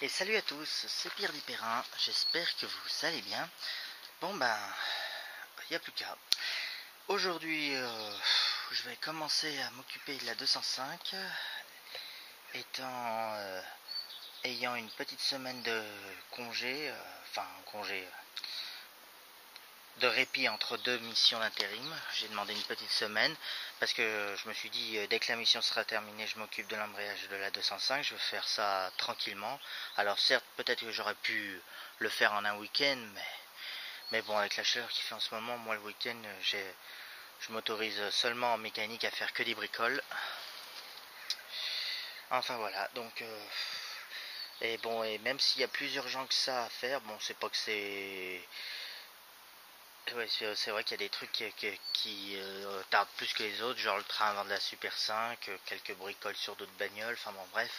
Et salut à tous, c'est Pierre Dipérin, j'espère que vous allez bien. Bon ben, il n'y a plus qu'à. Aujourd'hui, je vais commencer à m'occuper de la 205, ayant une petite semaine de congé, de répit entre deux missions d'intérim. J'ai demandé une petite semaine parce que je me suis dit dès que la mission sera terminée, je m'occupe de l'embrayage de la 205. Je vais faire ça tranquillement. Alors certes, peut-être que j'aurais pu le faire en un week-end, mais bon, avec la chaleur qu'il fait en ce moment, moi le week-end, je m'autorise seulement en mécanique à faire que des bricoles. Enfin voilà, donc et bon, et même s'il y a plus urgent que ça à faire, bon, c'est pas que c'est... Ouais, c'est vrai qu'il y a des trucs qui tardent plus que les autres, genre le train avant de la Super 5, quelques bricoles sur d'autres bagnoles, enfin bon bref.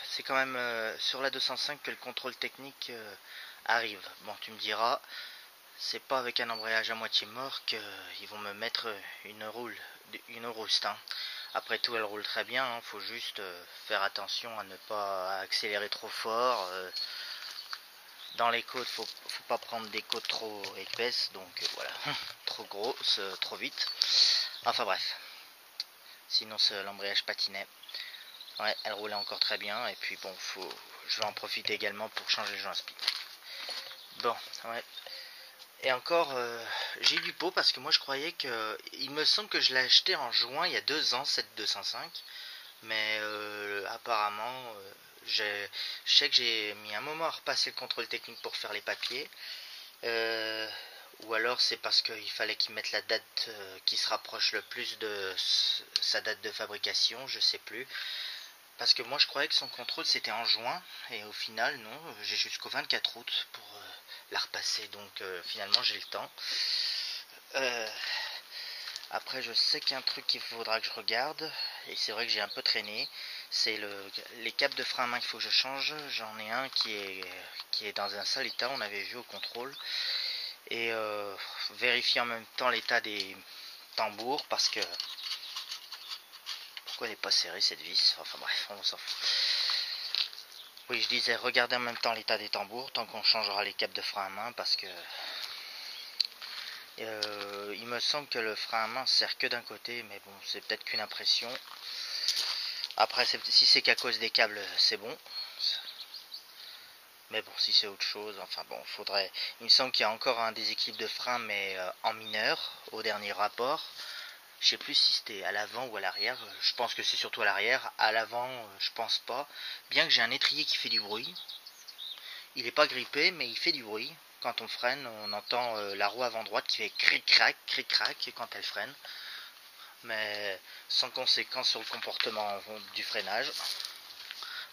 C'est quand même sur la 205 que le contrôle technique arrive. Bon, tu me diras, c'est pas avec un embrayage à moitié mort qu'ils vont me mettre une rouste. Hein. Après tout, elle roule très bien, hein, faut juste faire attention à ne pas accélérer trop fort. Dans les côtes, faut pas prendre des côtes trop épaisses, donc voilà, trop grosses, trop vite. Enfin bref, sinon l'embrayage patinait. Ouais, elle roulait encore très bien, et puis bon, je vais en profiter également pour changer le joint spi. Bon, ouais. Et encore, j'ai eu du pot parce que moi je croyais que... Il me semble que je l'ai acheté en juin il y a 2 ans, cette 205. Mais apparemment, je sais que j'ai mis un moment à repasser le contrôle technique pour faire les papiers. Ou alors c'est parce qu'il fallait qu'il mette la date qui se rapproche le plus de sa date de fabrication, je sais plus. Parce que moi je croyais que son contrôle c'était en juin, et au final non, j'ai jusqu'au 24 août pour la repasser, donc finalement j'ai le temps. Après je sais qu'il y a un truc qu'il faudra que je regarde, et c'est vrai que j'ai un peu traîné, c'est les câbles de frein à main qu'il faut que je change. J'en ai un qui est dans un sale état, on avait vu au contrôle, et vérifier en même temps l'état des tambours, parce que pourquoi elle n'est pas serrée cette vis, enfin bref, on s'en fout. Oui, je disais regarder en même temps l'état des tambours tant qu'on changera les câbles de frein à main, parce que il me semble que le frein à main sert que d'un côté, mais bon, c'est peut-être qu'une impression. Après, si c'est qu'à cause des câbles, c'est bon. Mais bon, si c'est autre chose, enfin bon, faudrait... Il me semble qu'il y a encore un déséquilibre de frein, mais en mineur, au dernier rapport. Je sais plus si c'était à l'avant ou à l'arrière. Je pense que c'est surtout à l'arrière. À l'avant, je pense pas. Bien que j'ai un étrier qui fait du bruit. Il n'est pas grippé, mais il fait du bruit. Quand on freine, on entend la roue avant droite qui fait cric-crac, cric-crac quand elle freine. Mais sans conséquence sur le comportement du freinage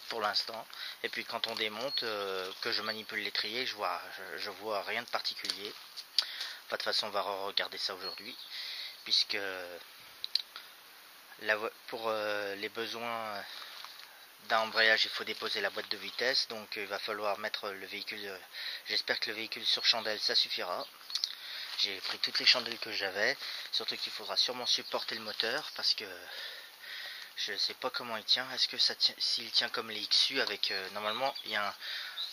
pour l'instant. Et puis quand on démonte, que je manipule l'étrier, je vois rien de particulier. Enfin, de toute façon, on va regarder ça aujourd'hui, puisque pour les besoins d'un embrayage, il faut déposer la boîte de vitesse, donc il va falloir mettre le véhicule. J'espère que le véhicule sur chandelle, ça suffira. J'ai pris toutes les chandelles que j'avais, surtout qu'il faudra sûrement supporter le moteur, parce que je sais pas comment il tient. Est-ce que s'il tient comme les XU avec normalement il y a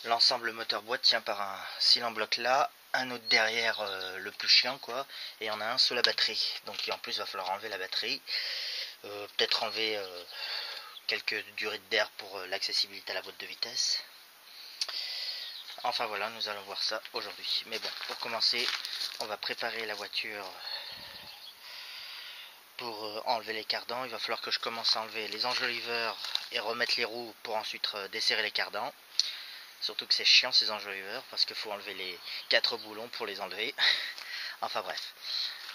l'ensemble moteur boîte tient par un cylindre bloc là, un autre derrière, le plus chiant quoi, et il y en a un sous la batterie. Donc en plus il va falloir enlever la batterie, peut-être enlever quelques durées d'air pour l'accessibilité à la boîte de vitesse. Enfin voilà, nous allons voir ça aujourd'hui. Mais bon, pour commencer, on va préparer la voiture. Pour enlever les cardans, il va falloir que je commence à enlever les enjoliveurs et remettre les roues pour ensuite desserrer les cardans. Surtout que c'est chiant ces enjoliveurs, parce qu'il faut enlever les 4 boulons pour les enlever. Enfin bref.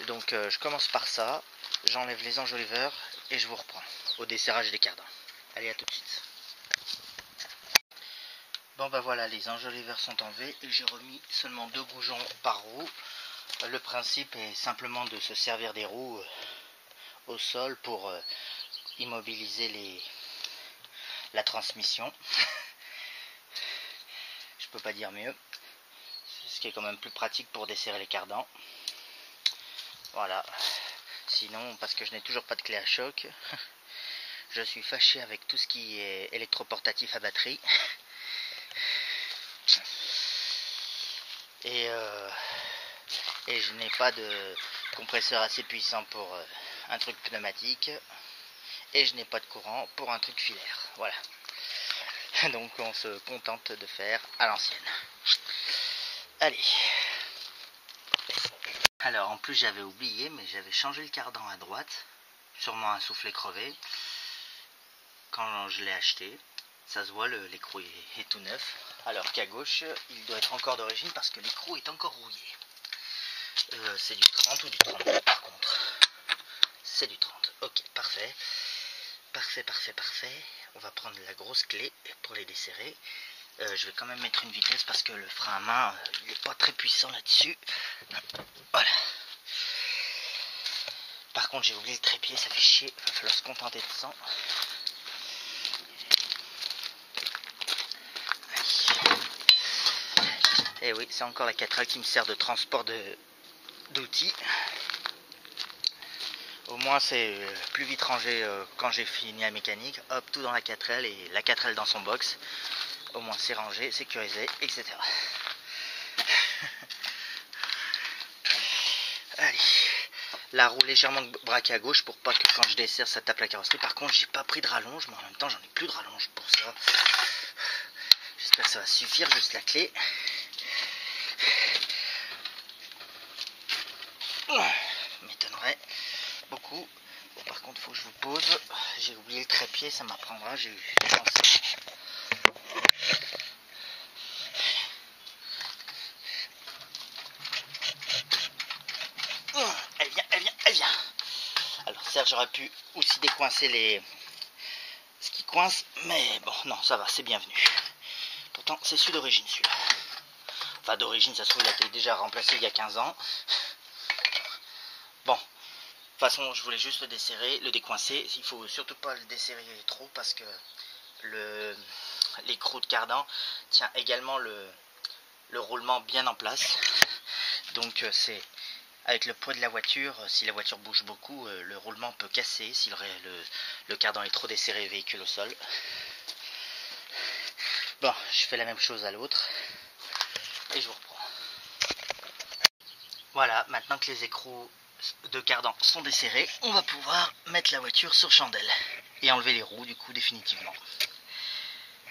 Donc je commence par ça, j'enlève les enjoliveurs et je vous reprends au desserrage des cardans. Allez, à tout de suite. Bon bah voilà, les enjoliveurs sont enlevés et j'ai remis seulement 2 bougons par roue. Le principe est simplement de se servir des roues au sol pour immobiliser la transmission. Je peux pas dire mieux. Ce qui est quand même plus pratique pour desserrer les cardans. Voilà. Sinon, parce que je n'ai toujours pas de clé à choc, Je suis fâché avec tout ce qui est électroportatif à batterie. Et je n'ai pas de compresseur assez puissant pour un truc pneumatique. Et je n'ai pas de courant pour un truc filaire. Voilà. Donc on se contente de faire à l'ancienne. Allez. Alors en plus j'avais oublié, mais j'avais changé le cardan à droite. Sûrement un soufflet crevé. Quand je l'ai acheté, ça se voit, l'écrou est tout neuf. Alors qu'à gauche, il doit être encore d'origine parce que l'écrou est encore rouillé. C'est du 30 ou du 32 par contre. C'est du 30. Ok, parfait. Parfait. On va prendre la grosse clé pour les desserrer. Je vais quand même mettre une vitesse parce que le frein à main, il n'est pas très puissant là-dessus. Voilà. Par contre, j'ai oublié le trépied, ça fait chier. Il va falloir se contenter de ça. Et oui, c'est encore la 4L qui me sert de transport d'outils. Au moins c'est plus vite rangé quand j'ai fini la mécanique. Hop, tout dans la 4L et la 4L dans son box. Au moins c'est rangé, sécurisé, etc. Allez. La roue légèrement braquée à gauche pour pas que quand je desserre ça tape la carrosserie. Par contre j'ai pas pris de rallonge, mais en même temps j'en ai plus de rallonge pour ça. J'espère que ça va suffire, juste la clé. M'étonnerait beaucoup. Bon, par contre faut que je vous pose. J'ai oublié le trépied, ça m'apprendra, j'ai eu chance. Elle vient. Alors certes j'aurais pu aussi décoincer ce qui coince, mais bon non ça va, c'est bienvenu. Pourtant c'est celui d'origine celui-là. Enfin d'origine, ça se trouve il a été déjà remplacé il y a 15 ans. Bon, de toute façon je voulais juste le desserrer, le décoincer. Il faut surtout pas le desserrer trop parce que l'écrou de cardan tient également le roulement bien en place. Donc c'est avec le poids de la voiture, si la voiture bouge beaucoup, le roulement peut casser si le cardan est trop desserré, véhicule au sol. Bon, je fais la même chose à l'autre et je vous reprends. Voilà, maintenant que les écrous de cardan sont desserrés, on va pouvoir mettre la voiture sur chandelle et enlever les roues du coup définitivement.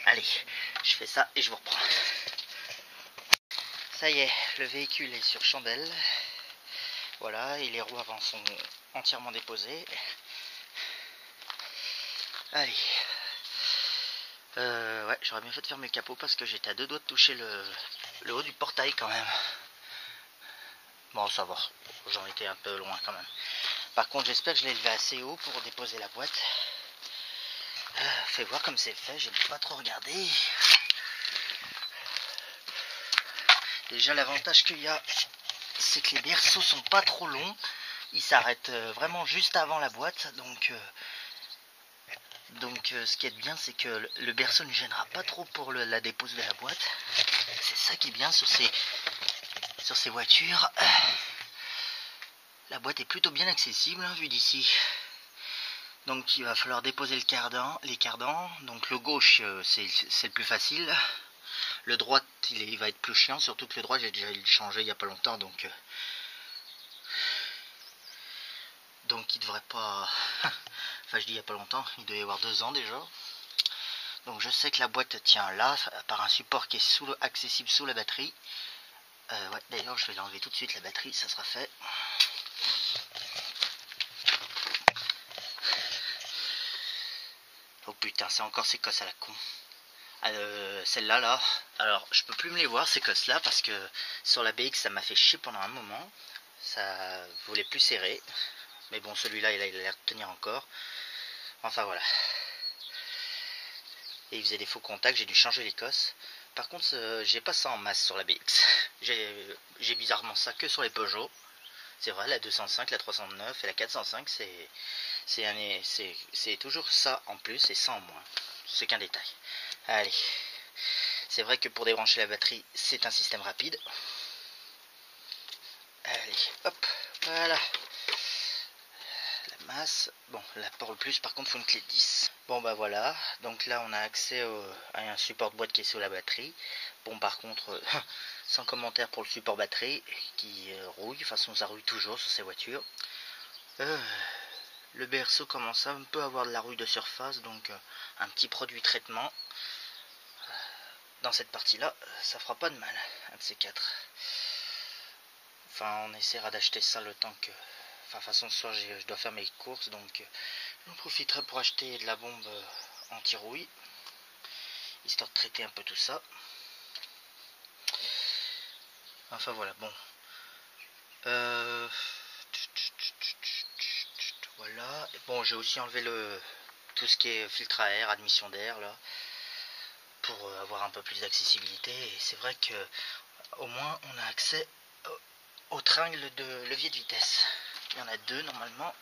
Allez, je fais ça et je vous reprends. Ça y est, le véhicule est sur chandelle. Voilà, et les roues avant sont entièrement déposées. Allez. Ouais, j'aurais bien fait de fermer le capot parce que j'étais à 2 doigts de toucher le haut du portail quand même. Bon, ça va, j'en étais un peu loin quand même. Par contre, j'espère que je l'ai levé assez haut pour déposer la boîte. Fais voir comme c'est fait, j'ai pas trop regardé. Déjà, l'avantage qu'il y a, c'est que les berceaux sont pas trop longs. Ils s'arrêtent vraiment juste avant la boîte. Donc ce qui est bien, c'est que le berceau ne gênera pas trop pour la dépose de la boîte. C'est ça qui est bien sur ces voitures. La boîte est plutôt bien accessible hein, vu d'ici. Donc il va falloir déposer les cardans. Donc le gauche c'est le plus facile. Le droit il va être plus chiant, surtout que le droit j'ai déjà changé il n'y a pas longtemps, donc il devrait pas... Enfin je dis il n'y a pas longtemps, il doit y avoir 2 ans déjà. Donc je sais que la boîte tient là, par un support qui est accessible sous la batterie. Ouais, d'ailleurs je vais l'enlever tout de suite la batterie, ça sera fait. Oh putain, c'est encore ces cosses à la con. Celle-là, là, alors je peux plus me les voir ces cosses là parce que sur la BX ça m'a fait chier pendant un moment. Ça voulait plus serrer. Mais bon, celui-là il a l'air de tenir encore. Enfin voilà. Et il faisait des faux contacts, j'ai dû changer les cosses. Par contre, j'ai pas ça en masse sur la BX. J'ai bizarrement ça que sur les Peugeot. C'est vrai, la 205, la 309 et la 405, c'est toujours ça en plus et ça en moins. C'est qu'un détail. Allez. C'est vrai que pour débrancher la batterie, c'est un système rapide. Allez, hop, voilà. La masse. Bon, là pour le plus par contre faut une clé de 10. Bon bah voilà, donc là on a accès à un support de boîte qui est sous la batterie. Bon par contre, sans commentaire pour le support batterie qui rouille, de toute façon ça rouille toujours sur ces voitures. Le berceau commence un peu à avoir de la rouille de surface, donc un petit produit traitement. Dans cette partie là, ça fera pas de mal, un de ces quatre. Enfin on essaiera d'acheter ça le temps que... Enfin de toute façon ce soir je dois faire mes courses, donc j'en profiterai pour acheter de la bombe anti-rouille, histoire de traiter un peu tout ça. Enfin voilà, bon. Voilà. Bon, j'ai aussi enlevé tout ce qui est filtre à air, admission d'air là, pour avoir un peu plus d'accessibilité. Et c'est vrai que au moins on a accès aux tringles de levier de vitesse. Il y en a deux normalement.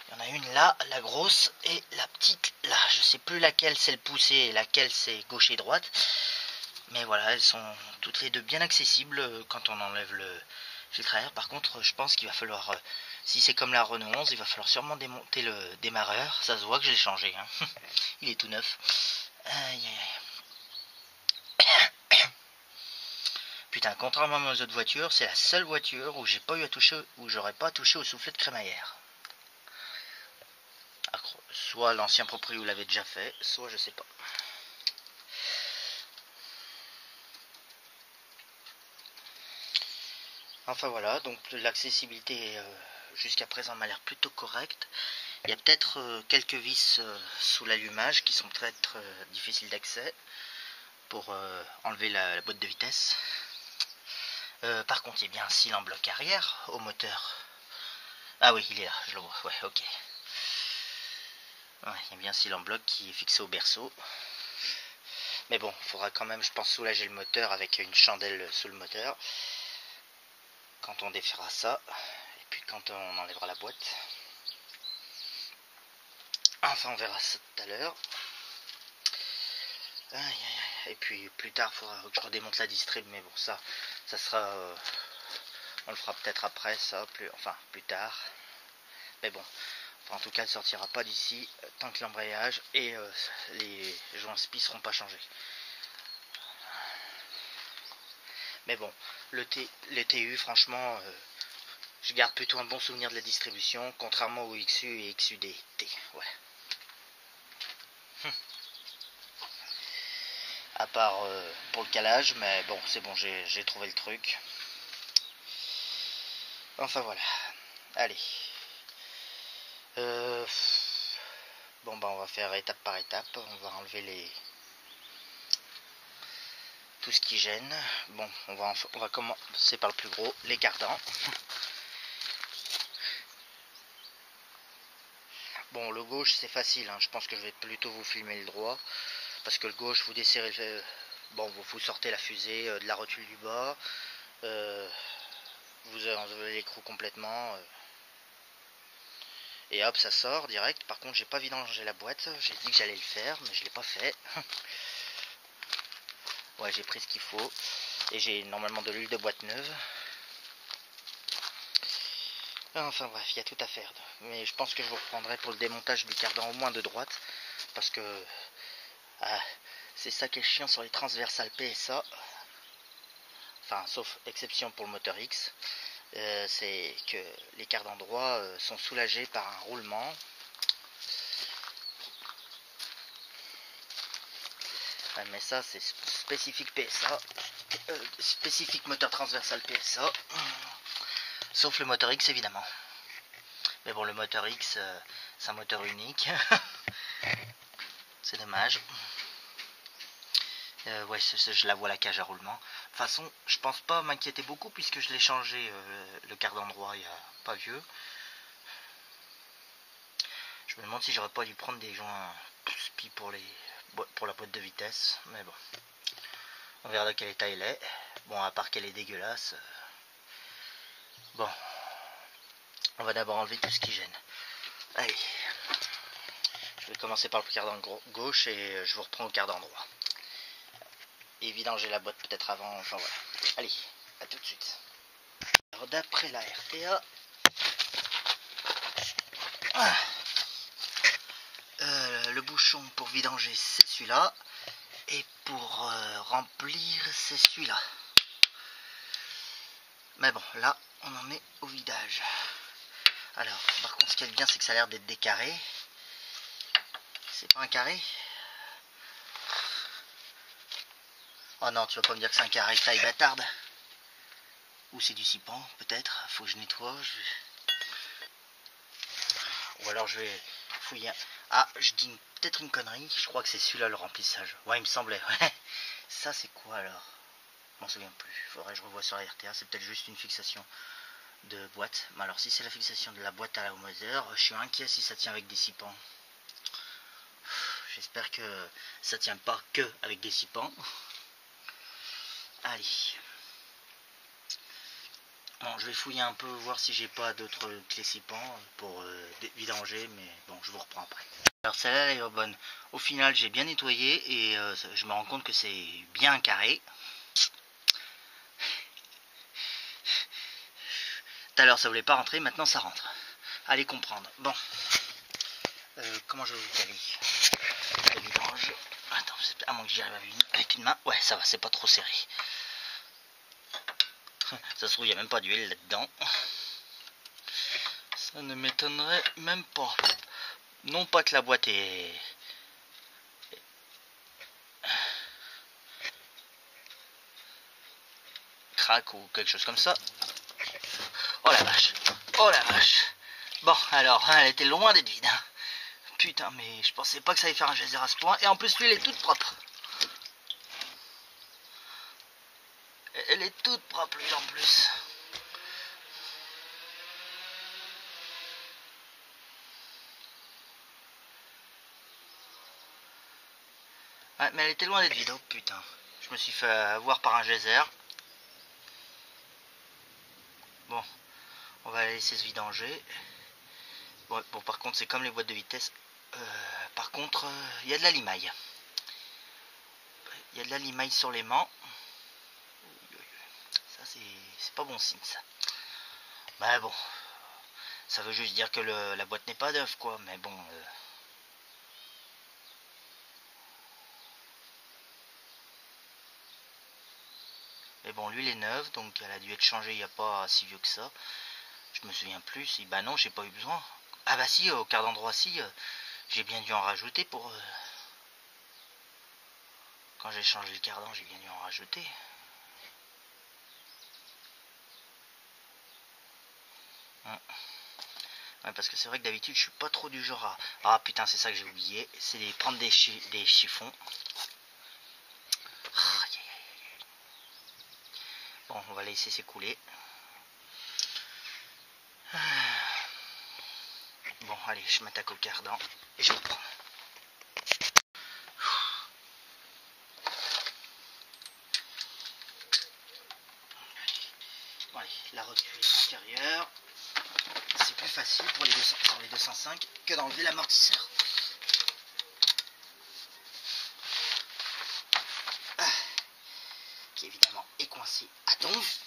Il y en a une là, la grosse, et la petite là. Je sais plus laquelle c'est le poussé et laquelle c'est gauche et droite. Mais voilà, elles sont toutes les deux bien accessibles quand on enlève le filtre à air. Par contre, je pense qu'il va falloir, si c'est comme la Renault 11, il va falloir sûrement démonter le démarreur. Ça se voit que je l'ai changé, hein. Il est tout neuf. Aïe, aïe. Putain, contrairement aux autres voitures, c'est la seule voiture où j'ai pas eu à toucher, où j'aurais pas touché au soufflet de crémaillère. Soit l'ancien propriétaire l'avait déjà fait, soit je sais pas. Enfin voilà, donc l'accessibilité jusqu'à présent m'a l'air plutôt correcte. Il y a peut-être quelques vis sous l'allumage qui sont peut-être difficiles d'accès pour enlever la boîte de vitesse. Par contre, il y a bien un cyle en bloc arrière au moteur. Ah oui, il est là, je le vois, ouais, ok. Ouais, il y a bien un cyle en bloc qui est fixé au berceau. Mais bon, il faudra quand même, je pense, soulager le moteur avec une chandelle sous le moteur. Quand on défera ça, et puis quand on enlèvera la boîte. Enfin, on verra ça tout à l'heure. Et puis plus tard, il faudra que je redémonte la distrib, mais bon, ça sera... on le fera peut-être après, ça, plus tard. Mais bon, enfin, en tout cas, elle ne sortira pas d'ici tant que l'embrayage et les joints spi seront pas changés. Mais bon, les TU, franchement, je garde plutôt un bon souvenir de la distribution, contrairement au XU et XUDT. Ouais. À part pour le calage, mais bon, c'est bon, j'ai trouvé le truc. Enfin voilà. Allez. Bon bah on va faire étape par étape. On va enlever tout ce qui gêne. Bon, on va commencer par le plus gros, les cardans. Bon, le gauche c'est facile, hein. Je pense que je vais plutôt vous filmer le droit. Parce que le gauche, vous desserrez bon, vous sortez la fusée de la rotule du bas. Vous enlevez l'écrou complètement. Et hop, ça sort direct. Par contre, j'ai pas vidangé la boîte. J'ai dit que j'allais le faire, mais je l'ai pas fait. Ouais, j'ai pris ce qu'il faut. Et j'ai normalement de l'huile de boîte neuve. Enfin bref, il y a tout à faire. Mais je pense que je vous reprendrai pour le démontage du cardan au moins de droite. Parce que c'est ça qui est chiant sur les transversales PSA. Enfin, sauf exception pour le moteur X. C'est que les cardans droits sont soulagés par un roulement. Ouais, mais ça c'est spécifique PSA, spécifique moteur transversal PSA, sauf le moteur X évidemment. Mais bon, le moteur X c'est un moteur unique. C'est dommage. Ouais, je la vois la cage à roulement. De toute façon, je pense pas m'inquiéter beaucoup puisque je l'ai changé le cardan droit il y a pas vieux. Je me demande si j'aurais pas dû prendre des joints spi pour la boîte de vitesse, mais bon. On verra de quel état elle est. Bon, à part qu'elle est dégueulasse. Bon. On va d'abord enlever tout ce qui gêne. Allez. Je vais commencer par le cardan gauche et je vous reprends au cardan droit. Et vidanger la boîte peut-être avant, enfin voilà. Allez, à tout de suite. Alors d'après la RTA, Le bouchon pour vidanger, c'est celui-là. Et pour remplir, c'est celui-là. Mais bon, là, on en est au vidage. Alors, par contre, ce qui est bien, c'est que ça a l'air d'être des carrés. C'est pas un carré? Oh non, tu vas pas me dire que c'est un carré taille bâtarde. Ou c'est du sipan, peut-être. Faut que je nettoie. Ou alors je vais fouiller. Ah, je dis peut-être une connerie. Je crois que c'est celui-là le remplissage. Ouais, il me semblait. Ça, c'est quoi alors? Je m'en souviens plus. Faudrait que je revoie sur la RTA. C'est peut-être juste une fixation de boîte. Mais alors, si c'est la fixation de la boîte à la moteur, je suis inquiet si ça tient avec des sipans. J'espère que ça tient pas que avec des sipans. Allez. Bon, je vais fouiller un peu, voir si j'ai pas d'autres clés sipans pour vidanger, mais bon, je vous reprends après. Alors celle-là, elle est bonne. Au final, j'ai bien nettoyé et je me rends compte que c'est bien carré. Tout à l'heure, ça voulait pas rentrer, maintenant ça rentre. Allez comprendre. Bon. Comment je vais vous caler le vidange. Attends, à moins que j'y arrive avec une main. Ouais, ça va, c'est pas trop serré. Ça se trouve, il n'y a même pas d'huile là-dedans. Ça ne m'étonnerait même pas. Non pas que la boîte est... craque ou quelque chose comme ça. Oh la vache. Oh la vache. Bon, alors, elle était loin d'être vide. Putain, mais je pensais pas que ça allait faire un geyser à ce point. Et en plus, l'huile est toute propre. Elle est toute propre, l'huile en plus. Ouais, mais elle était loin d'être vide. Oh putain. Je me suis fait avoir par un geyser. Bon, on va la laisser se vidanger. Bon, par contre, c'est comme les boîtes de vitesse. Par contre, il y a de la limaille. Il y a de la limaille sur l'aimant. Ça, c'est pas bon signe, ça. Mais bon, ça veut juste dire que la boîte n'est pas neuve, quoi. Mais bon... Mais bon, l'huile est neuve, donc elle a dû être changée il n'y a pas si vieux que ça. Je me souviens plus. Si, bah non, j'ai pas eu besoin. Ah bah si, au quart d'endroit, si. J'ai bien dû en rajouter pour... Quand j'ai changé le cardan, j'ai bien dû en rajouter. Ouais, parce que c'est vrai que d'habitude, je suis pas trop du genre à... Ah putain, c'est ça que j'ai oublié. C'est de prendre des chiffons. Bon, on va laisser s'écouler. Bon, allez, je m'attaque au cardan et je reprends. Bon, allez, la rotule intérieure. C'est plus facile pour les 205 que d'enlever l'amortisseur. Qui évidemment est coincé à donf.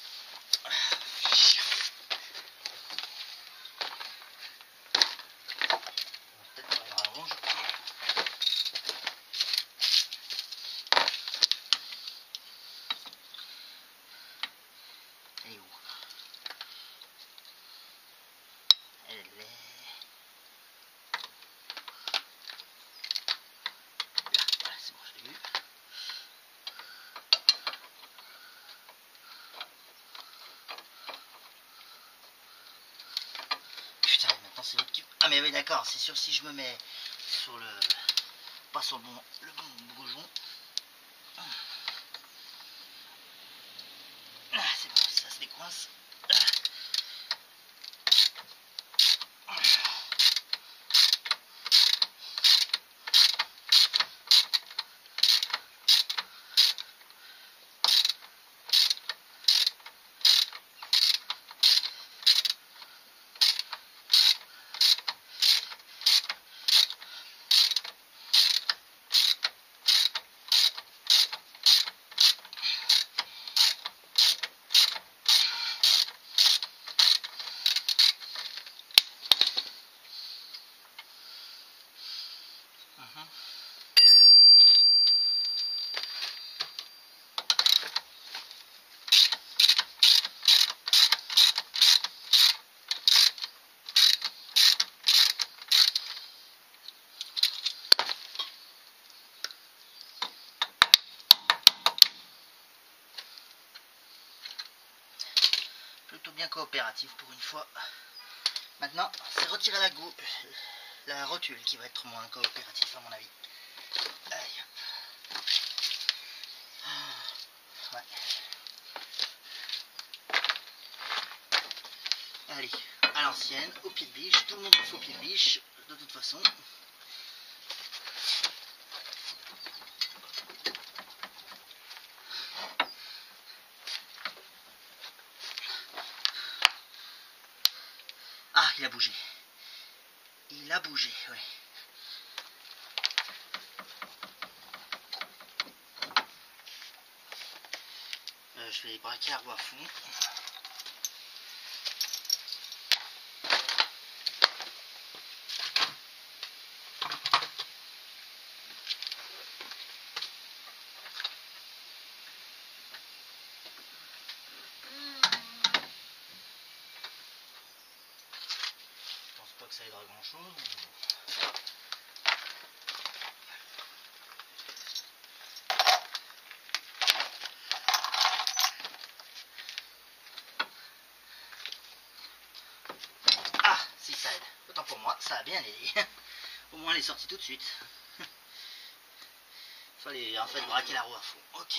Elle est où? Elle est... Là, voilà, c'est bon, je l'ai vu. Putain, maintenant c'est l'autre qui... Ah mais oui, d'accord, c'est sûr, si je me mets sur le... Pas sur le bon bourgeon. C'est bon, ça se décoince. bien coopératif pour une fois. Maintenant, c'est retirer la rotule qui va être moins coopératif à mon avis. Allez, hop. Ouais. Allez, à l'ancienne, au pied de biche, tout le monde bouffe au pied de biche, de toute façon. Ah, il a bougé. Il a bougé, ouais. Je vais braquer la roue à fond. Je pense pas que ça aidera grand chose. Ah, si ça aide. Autant pour moi, ça a bien aidé. Au moins elle est sortie tout de suite. Fallait en fait braquer la roue à fond. Ok.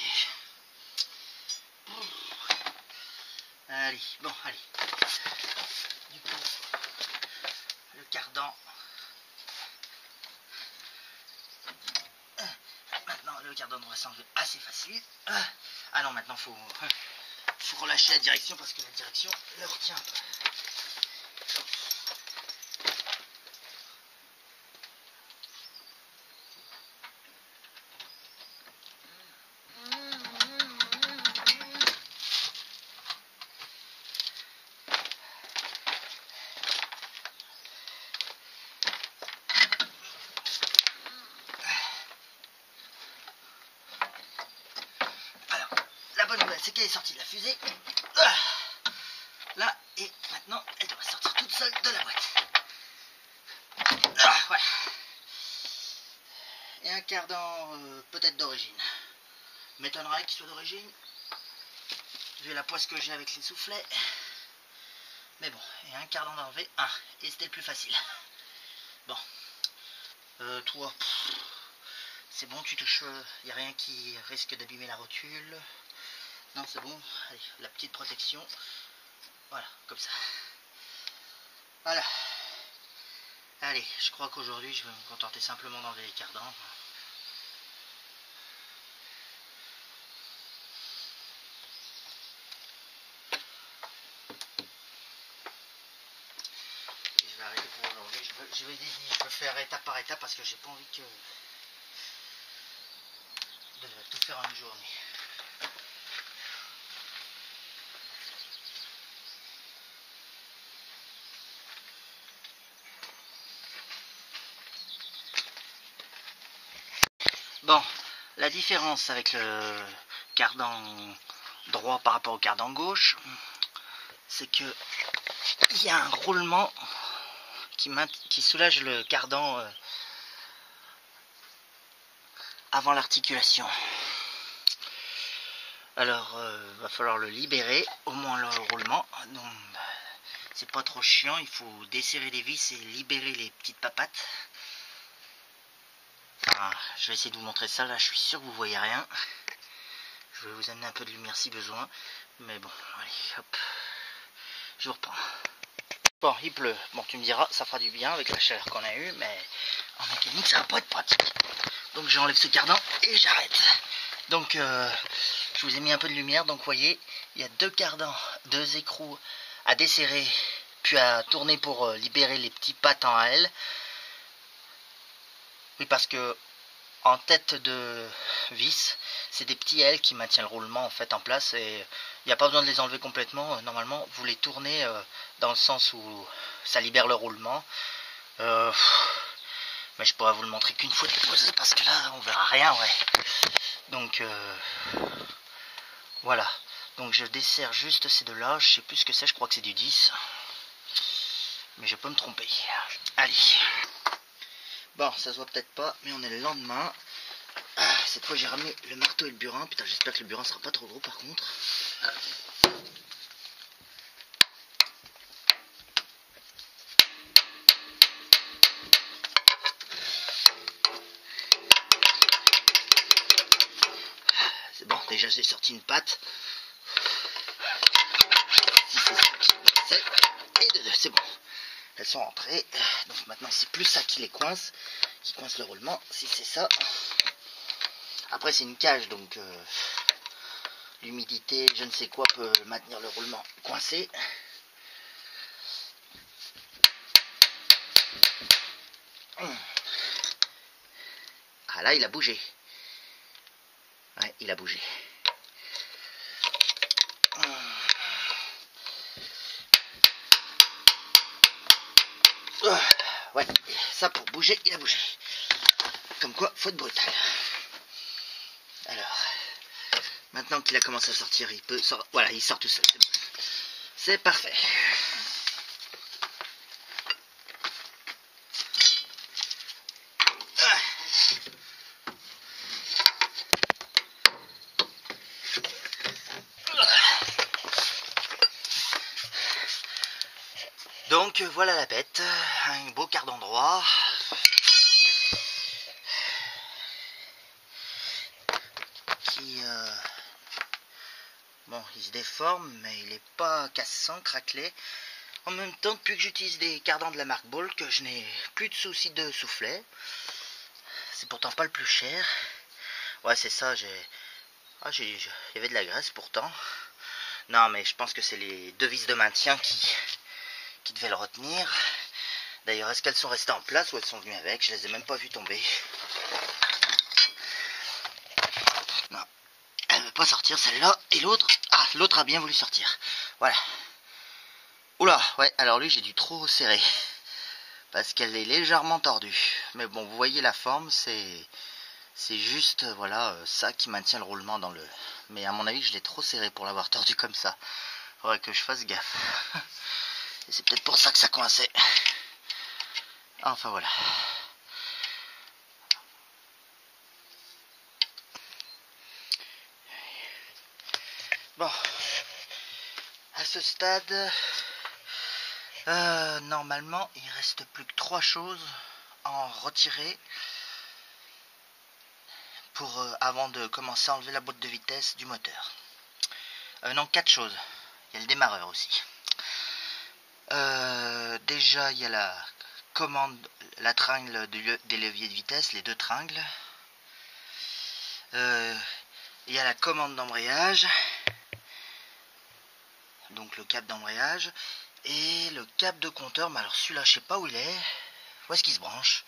Allez, bon, allez. Du coup, le cardan. Maintenant, le cardan devrait s'enlever assez facile. Ah non, maintenant, faut relâcher la direction parce que la direction le retient un peu. La bonne nouvelle, c'est qu'elle est sortie de la fusée. Là, et maintenant, elle devrait sortir toute seule de la boîte. Voilà. Et un cardan peut-être d'origine. M'étonnerait qu'il soit d'origine. Vu la poisse que j'ai avec les soufflets. Mais bon, et un cardan d'enlever. Et c'était le plus facile. Bon. Toi, c'est bon, tu touches. Il n'y a rien qui risque d'abîmer la rotule. Non, c'est bon. Allez, la petite protection. Voilà, comme ça. Voilà. Allez, je crois qu'aujourd'hui, je vais me contenter simplement d'enlever les cardans. Et je vais arrêter pour aujourd'hui. Je vais faire étape par étape parce que j'ai pas envie de tout faire en une journée. Bon, la différence avec le cardan droit par rapport au cardan gauche, c'est que il y a un roulement qui soulage le cardan avant l'articulation. Alors, va falloir le libérer, au moins le roulement. Donc, c'est pas trop chiant, il faut desserrer les vis et libérer les petites papates. Je vais essayer de vous montrer ça, là je suis sûr que vous voyez rien. Je vais vous amener un peu de lumière si besoin. Mais bon, allez, hop. Je vous reprends. Bon, il pleut. Bon, tu me diras, ça fera du bien avec la chaleur qu'on a eue, mais en mécanique, ça va pas être pratique. Donc j'enlève ce cardan et j'arrête. Donc, je vous ai mis un peu de lumière. Donc, vous voyez, il y a deux cardans, deux écrous à desserrer, puis à tourner pour libérer les petits pattes en L. Oui, parce que en tête de vis, c'est des petits L qui maintiennent le roulement en fait en place et il n'y a pas besoin de les enlever complètement. Normalement, vous les tournez dans le sens où ça libère le roulement. Mais je pourrais vous le montrer qu'une fois déposé parce que là, on verra rien, ouais. Donc, voilà. Donc, je desserre juste ces deux-là. Je sais plus ce que c'est, je crois que c'est du 10. Mais je peux me tromper. Allez. Bon, ça se voit peut-être pas, mais on est le lendemain. Cette fois, j'ai ramené le marteau et le burin. Putain, j'espère que le burin sera pas trop gros par contre. déjà j'ai sorti une patte. Si c'est ça qui coinçait, et de deux, c'est bon. Elles sont rentrées. Donc maintenant c'est plus ça qui les coince, qui coince le roulement, si c'est ça. Après c'est une cage, donc l'humidité, je ne sais quoi, peut maintenir le roulement coincé. Ah là il a bougé. Ouais, il a bougé. Ouais, ça pour bouger, il a bougé. Comme quoi, faut être brutal. Alors, maintenant qu'il a commencé à sortir, il peut sortir. Voilà, il sort tout seul. C'est parfait. Donc voilà la bête, un beau quart d'endroit. Qui bon, il se déforme, mais il n'est pas cassant, craquelé. En même temps, depuis que j'utilise des cardans de la marque Ball, que je n'ai plus de soucis de soufflet. C'est pourtant pas le plus cher. Ouais, c'est ça, il y avait de la graisse pourtant. Non, mais je pense que c'est les deux vis de maintien qui devaient le retenir. D'ailleurs, est-ce qu'elles sont restées en place ou elles sont venues avec? Je les ai même pas vues tomber. Non, elle ne veut pas sortir celle-là. Et l'autre, ah, l'autre a bien voulu sortir. Voilà. Oula, ouais, alors lui j'ai dû trop serrer. Parce qu'elle est légèrement tordue. Mais bon, vous voyez la forme, c'est juste, voilà, ça qui maintient le roulement dans le... Mais à mon avis, je l'ai trop serré pour l'avoir tordu comme ça. Faudrait que je fasse gaffe. Et c'est peut-être pour ça que ça coinçait. Enfin voilà. Bon. À ce stade, normalement, il reste plus que 3 choses à en retirer pour avant de commencer à enlever la boîte de vitesse du moteur. Non, 4 choses. Il y a le démarreur aussi. Déjà, il y a la commande, la tringle des leviers de vitesse, les deux tringles. Il y a la commande d'embrayage, donc le câble d'embrayage, et le câble de compteur. Mais alors celui-là, je sais pas où il est. Où est-ce qu'il se branche?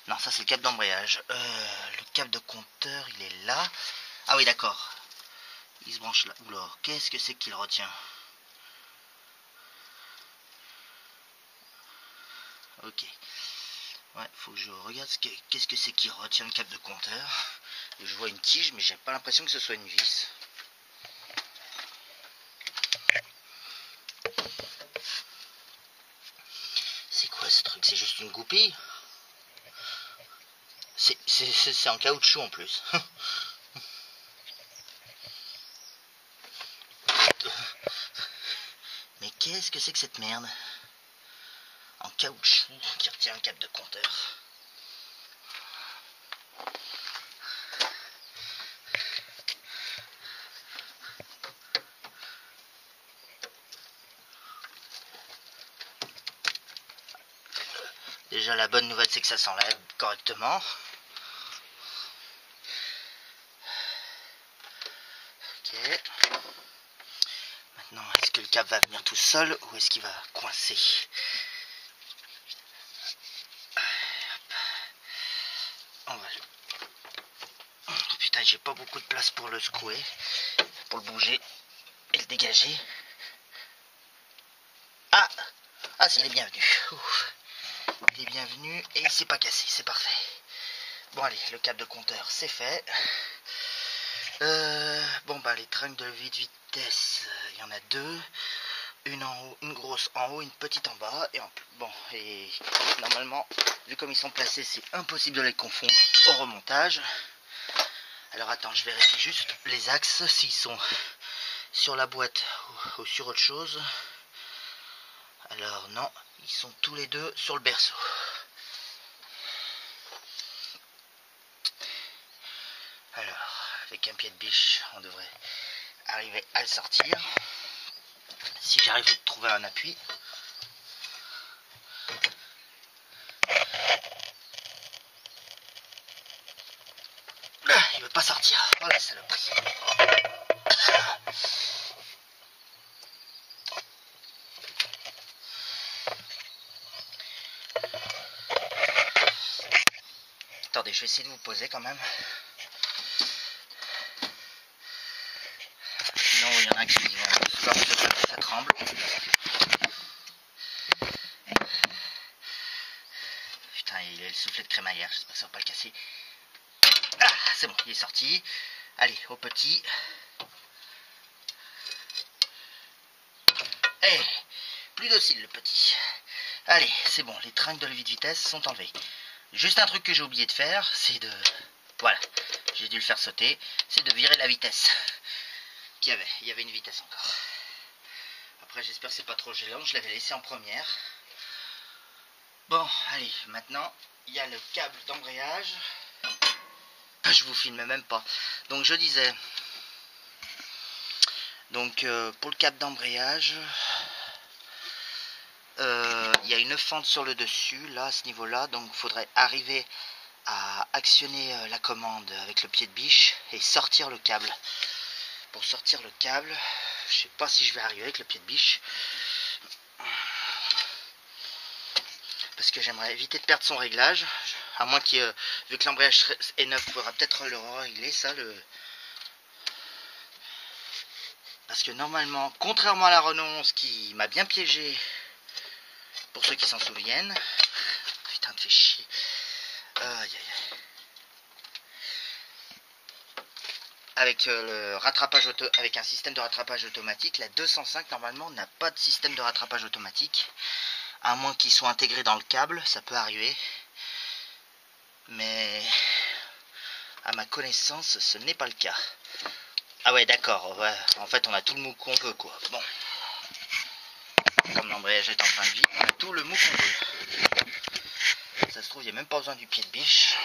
Non, ça c'est le câble d'embrayage. Le câble de compteur, il est là. Ah oui, d'accord. Il se branche là. Oula, qu'est-ce que c'est qu'il retient? Ok. Ouais, faut que je regarde qu'est-ce que c'est qui retient le câble de compteur. Je vois une tige, mais j'ai pas l'impression que ce soit une vis. C'est quoi ce truc? C'est juste une goupille? C'est en caoutchouc en plus. Mais qu'est-ce que c'est que cette merde? En caoutchouc qui retient un câble de compteur. Déjà la bonne nouvelle c'est que ça s'enlève correctement. Ok. Maintenant, est-ce que le câble va venir tout seul ou est-ce qu'il va coincer? On va le... Oh, putain, j'ai pas beaucoup de place pour le secouer, pour le bouger et le dégager. Ah, ah, il est bienvenu. Ouf. Il est bienvenu et il s'est pas cassé, c'est parfait. Bon allez, le câble de compteur c'est fait. Bon bah les tringles de levier de vitesse, il y en a deux. Une en haut, une grosse en haut, une petite en bas. Et bon, et normalement, vu comme ils sont placés, c'est impossible de les confondre au remontage. Alors attends, je vérifie juste les axes, s'ils sont sur la boîte ou sur autre chose. Alors non, ils sont tous les deux sur le berceau. avec un pied de biche, on devrait arriver à le sortir. Si j'arrive à trouver un appui. Il veut pas sortir. Oh la saloperie. Attendez, je vais essayer de vous poser quand même. Sinon, il y en a qui vont ça tremble. Putain, il a le soufflet de crémaillère, j'espère que ça va pas le casser. Ah, c'est bon, il est sorti. Allez, au petit. Eh, plus docile le petit. Allez, c'est bon, les tringles de levier de vitesse sont enlevées. Juste un truc que j'ai oublié de faire, c'est de... Voilà, j'ai dû le faire sauter, c'est de virer la vitesse qu'il y avait. Il y avait une vitesse encore. Après, j'espère que c'est pas trop gênant, je l'avais laissé en première. Bon, allez, maintenant, il y a le câble d'embrayage. Je vous filme même pas. Donc, je disais... Donc, pour le câble d'embrayage... il y a une fente sur le dessus, là, à ce niveau-là, donc il faudrait arriver à actionner la commande avec le pied de biche et sortir le câble. Pour sortir le câble, je sais pas si je vais arriver avec le pied de biche, parce que j'aimerais éviter de perdre son réglage, à moins que, vu que l'embrayage est neuf, il faudra peut-être le régler, ça, parce que normalement, contrairement à la Renault 11 qui m'a bien piégé, pour ceux qui s'en souviennent. Putain, me fait chier. Aïe, aïe, aïe. Avec le rattrapage avec un système de rattrapage automatique, la 205 normalement n'a pas de système de rattrapage automatique. À moins qu'il soit intégré dans le câble, ça peut arriver. Mais à ma connaissance, ce n'est pas le cas. Ah ouais, d'accord. Ouais. En fait, on a tout le mou qu'on veut, quoi. Bon. Comme l'embrayage est en fin de vie, on a tout le mou qu'on veut. Ça se trouve, il n'y a même pas besoin du pied de biche.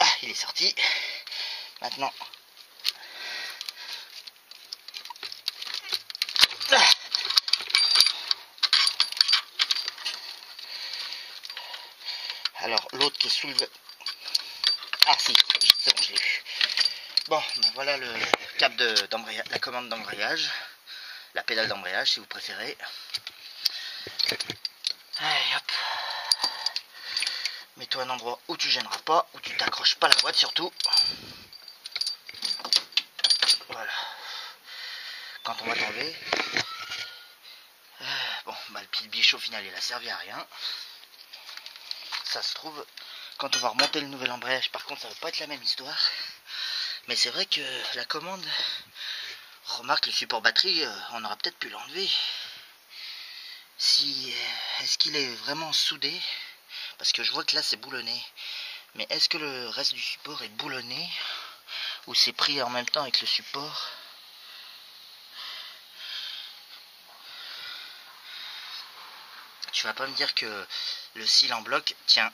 Ah, il est sorti. Maintenant. Alors, l'autre qui est sous le... Ah si, c'est bon, je l'ai eu. Bon, ben voilà le câble d'embrayage, la commande d'embrayage. La pédale d'embrayage, si vous préférez. Allez, hop. Mets-toi à un endroit où tu gêneras pas, où tu t'accroches pas la boîte surtout. Voilà. Quand on va t'enlever... bon, bah le pied de biche au final il a servi à rien. Ça se trouve, quand on va remonter le nouvel embrayage, par contre ça va pas être la même histoire. Mais c'est vrai que la commande, remarque le support batterie, on aurait peut-être pu l'enlever. Si, est-ce qu'il est vraiment soudé? Parce que je vois que là c'est boulonné. Mais est-ce que le reste du support est boulonné? Ou c'est pris en même temps avec le support? Tu vas pas me dire que le cil en bloc tient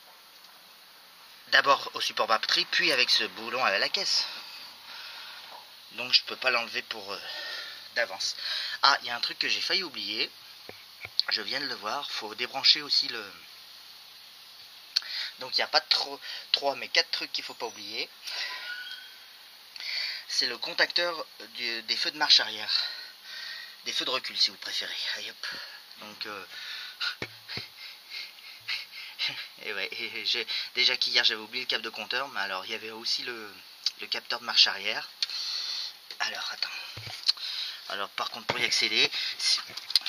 d'abord au support batterie, puis avec ce boulon à la caisse. Donc je peux pas l'enlever pour d'avance. Ah, il y a un truc que j'ai failli oublier. Je viens de le voir. Faut débrancher aussi le... Donc il n'y a pas trois mais 4 trucs qu'il faut pas oublier. C'est le contacteur des feux de marche arrière. Des feux de recul si vous préférez. Allez, hop. Donc... Et ouais, déjà qu'hier j'avais oublié le câble de compteur, mais alors il y avait aussi le capteur de marche arrière. Alors attends. Alors par contre pour y accéder,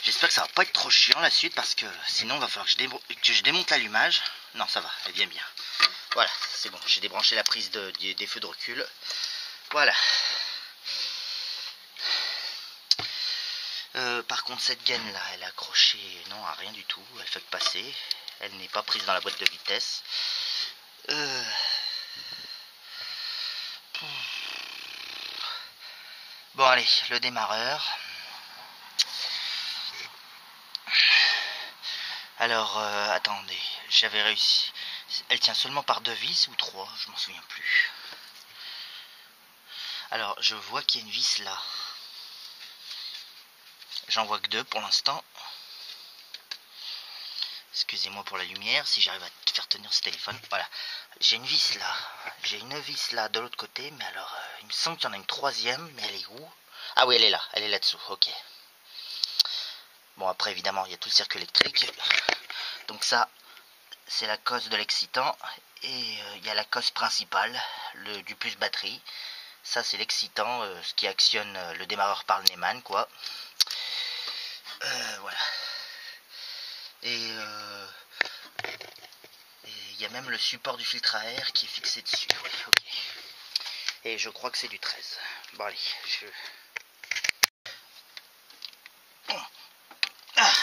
j'espère que ça va pas être trop chiant la suite parce que sinon il va falloir que je démonte l'allumage. Non ça va, elle vient bien. Voilà, c'est bon, j'ai débranché la prise des feux de recul. Voilà. Par contre cette gaine là, elle est accrochée, non à rien du tout, elle fait que passer. Elle n'est pas prise dans la boîte de vitesse. Bon allez, le démarreur. Alors, attendez, j'avais réussi. Elle tient seulement par 2 vis ou 3, je m'en souviens plus. Alors, je vois qu'il y a une vis là. J'en vois que 2 pour l'instant. Excusez-moi pour la lumière, si j'arrive à te faire tenir ce téléphone. Voilà, j'ai une vis là. J'ai une vis là de l'autre côté, mais alors, il me semble qu'il y en a une 3e, mais elle est où? Ah oui, elle est là-dessous, ok. Bon, après, évidemment, il y a tout le circuit électrique. Donc ça, c'est la cause de l'excitant. Et il y a la cause principale, du plus batterie. Ça, c'est l'excitant, ce qui actionne le démarreur par le Neumann, quoi. Voilà. Et il y a même le support du filtre à air qui est fixé dessus. Ouais, ok. Et je crois que c'est du 13. Bon, allez, Ah.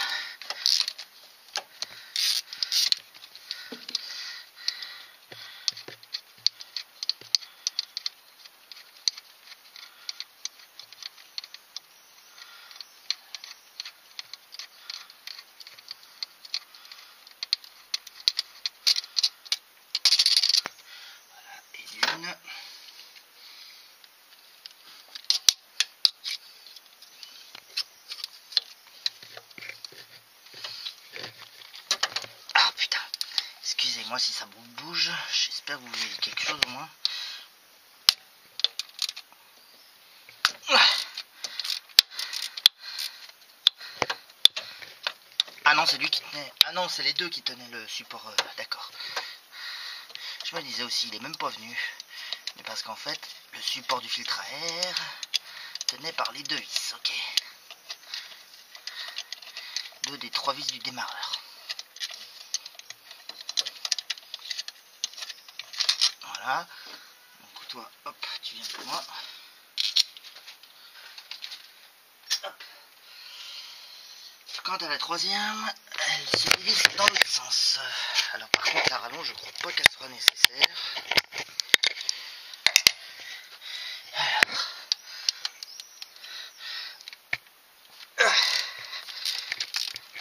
Et une. Ah putain. Excusez-moi si ça bouge. J'espère que vous voyez quelque chose au moins. Ah non, c'est lui qui tenait. Ah non, c'est les deux qui tenaient le support. D'accord. Je me disais aussi, il est même pas venu. Mais parce qu'en fait, le support du filtre à air tenait par les 2 vis. Ok. 2 des 3 vis du démarreur. Voilà. Donc toi, hop, tu viens pour moi. Hop. Quant à la 3e, elle se divise dans l'autre sens. Alors par contre, la rallonge, je crois pas qu'elle soit nécessaire.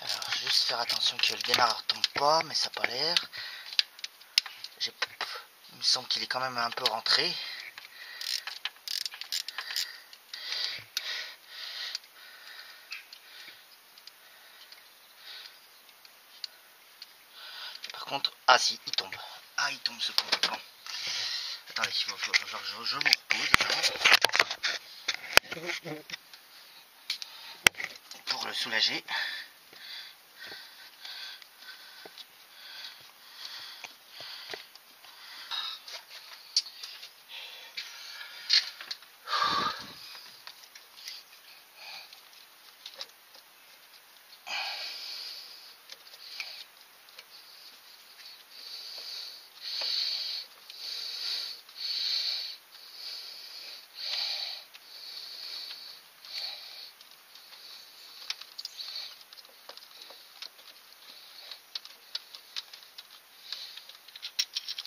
Alors, juste faire attention que le démarreur tombe pas, mais ça n'a pas l'air. Il me semble qu'il est quand même un peu rentré. Par contre, ah si, il tombe. Ah, il tombe ce con. Bon. Attendez, je vous repose pour le soulager.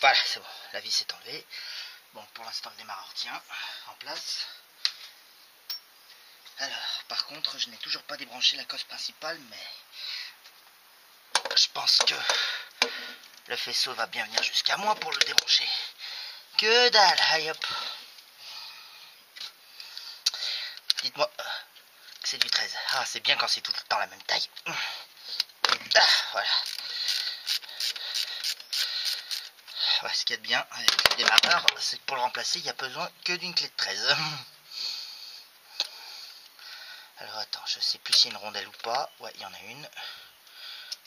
Voilà, c'est bon, la vis est enlevée. Bon, pour l'instant, le démarreur tient en place. Alors, par contre, je n'ai toujours pas débranché la cosse principale, mais je pense que le faisceau va bien venir jusqu'à moi pour le débrancher. Que dalle, allez hop. Dites-moi que c'est du 13. Ah, c'est bien quand c'est tout le temps la même taille. Ah, voilà. Ouais, ce qu'il y a de bien avec le démarreur, c'est que pour le remplacer, il n'y a besoin que d'une clé de 13. Alors attends, je sais plus s'il y a une rondelle ou pas. Ouais, il y en a une.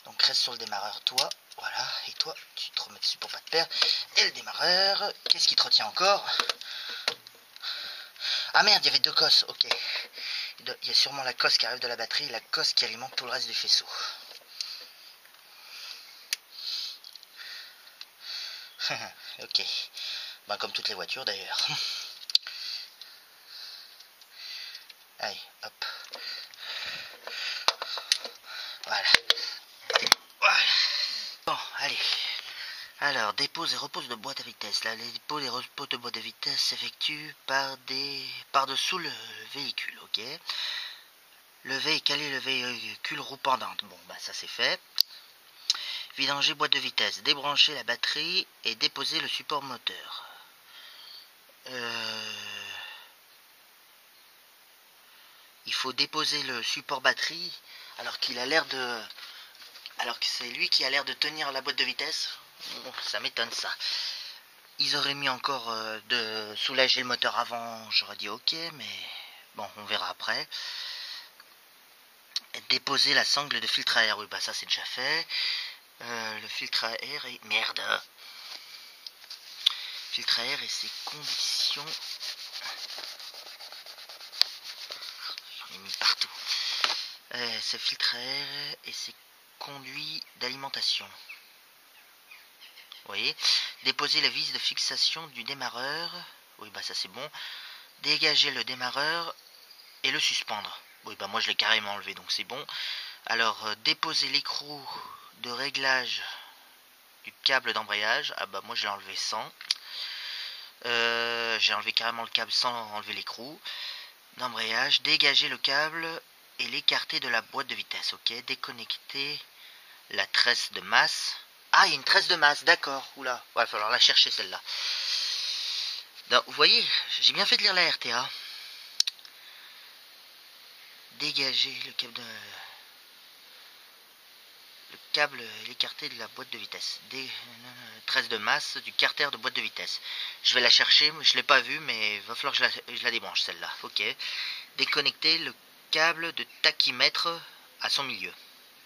Donc reste sur le démarreur, toi. Voilà, et toi, tu te remets dessus pour pas te perdre. Et le démarreur, qu'est-ce qui te retient encore? Ah merde, il y avait 2 cosses, ok. Il y a sûrement la cosse qui arrive de la batterie et la cosse qui alimente tout le reste du faisceau. Ok. Ben, comme toutes les voitures d'ailleurs. Allez, hop. Voilà. Voilà. Bon, allez. Alors, dépose et repose de boîte à vitesse. Là, les dépôts et repos de boîte à vitesse s'effectuent par-dessous le véhicule, ok. Le véhicule est calé, le véhicule roue pendante. Bon, bah ça c'est fait. Vidanger boîte de vitesse, débrancher la batterie et déposer le support moteur. Il faut déposer le support batterie alors qu'il a l'air de... Alors que c'est lui qui a l'air de tenir la boîte de vitesse. Bon, ça m'étonne ça. Ils auraient mis encore de soulager le moteur avant, j'aurais dit ok, mais bon, on verra après. Déposer la sangle de filtre à air, oui bah ça c'est déjà fait. Le filtre à air et... Merde. Filtre à air et ses conditions... J'en ai mis partout. C'est filtre à air et ses conduits d'alimentation. Vous voyez, déposer la vis de fixation du démarreur. Oui, bah ça c'est bon. Dégager le démarreur et le suspendre. Oui, bah moi je l'ai carrément enlevé, donc c'est bon. Alors, déposer l'écrou de réglage du câble d'embrayage. Ah bah moi je l'ai enlevé sans. J'ai enlevé carrément le câble sans enlever l'écrou d'embrayage. Dégager le câble et l'écarter de la boîte de vitesse. Ok, déconnecter la tresse de masse. Ah, il y a une tresse de masse, d'accord. Oula, ouais, il va falloir la chercher celle-là. Vous voyez, j'ai bien fait de lire la RTA. Dégager le câble l'écarté de la boîte de vitesse. Tresse de masse du carter de boîte de vitesse. Je vais la chercher, mais je ne l'ai pas vue, mais il va falloir que je la débranche celle-là. Ok. Déconnecter le câble de tachymètre à son milieu.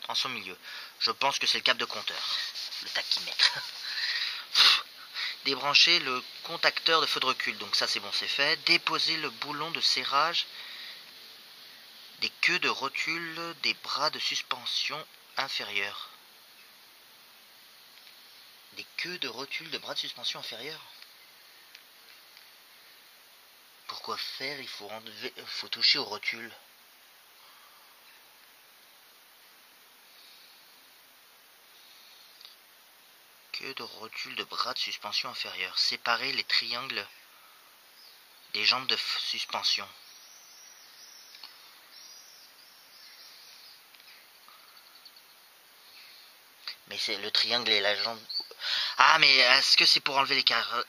En son milieu. Je pense que c'est le câble de compteur. Le tachymètre. Débrancher le contacteur de feu de recul. Donc ça c'est bon, c'est fait. Déposer le boulon de serrage des queues de rotule des bras de suspension inférieurs. Des queues de rotule de bras de suspension inférieurs. Pourquoi faire? Il faut toucher aux rotules. Queue de rotule de bras de suspension inférieurs. Séparer les triangles des jambes de suspension. Mais c'est le triangle et la jambe... Ah, mais est-ce que c'est pour enlever les carres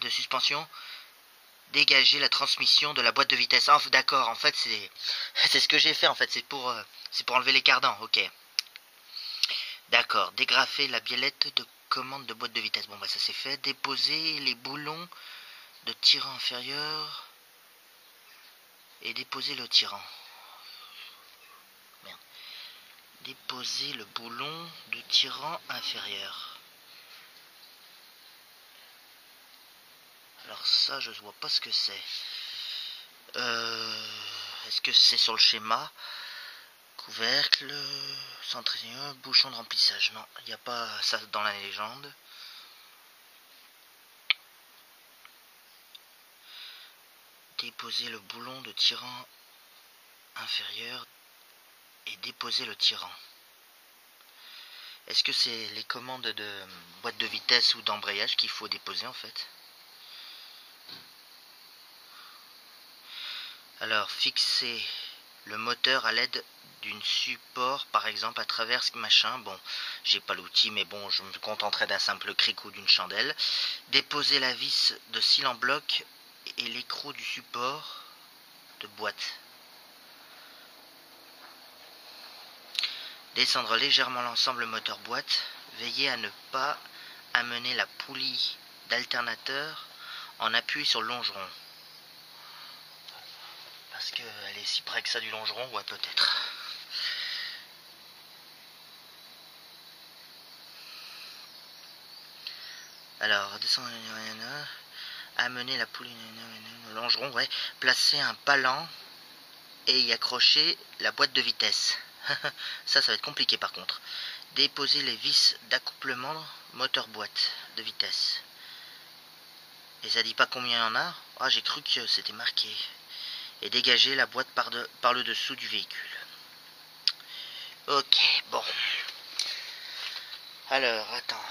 de suspension? Dégager la transmission de la boîte de vitesse. Ah, d'accord, en fait, c'est ce que j'ai fait, en fait. C'est pour enlever les cardans, ok. D'accord, dégrafer la biellette de commande de boîte de vitesse. Bon, bah ça c'est fait. Déposer les boulons de tirant inférieur et déposer le tirant. Merde. Déposer le boulon de tirant inférieur. Alors ça, je vois pas ce que c'est. Est-ce que c'est sur le schéma? Couvercle, centralier, bouchon de remplissage. Non, il n'y a pas ça dans la légende. Déposer le boulon de tirant inférieur et déposer le tirant. Est-ce que c'est les commandes de boîte de vitesse ou d'embrayage qu'il faut déposer en fait? Alors, fixer le moteur à l'aide d'une support, par exemple, à travers ce machin. Bon, j'ai pas l'outil, mais bon, je me contenterai d'un simple cric ou d'une chandelle. Déposer la vis de scie en bloc et l'écrou du support de boîte. Descendre légèrement l'ensemble moteur-boîte. Veillez à ne pas amener la poulie d'alternateur en appui sur le longeron. Parce qu'elle est si près que ça du longeron, ouais peut-être. Alors, descendre, amener la poulie, le longeron, ouais. Placer un palan et y accrocher la boîte de vitesse. Ça va être compliqué par contre. Déposer les vis d'accouplement moteur-boîte de vitesse. Et ça dit pas combien il y en a? Ah, j'ai cru que c'était marqué. Et dégager la boîte par le dessous du véhicule. Ok, bon. Alors, attends.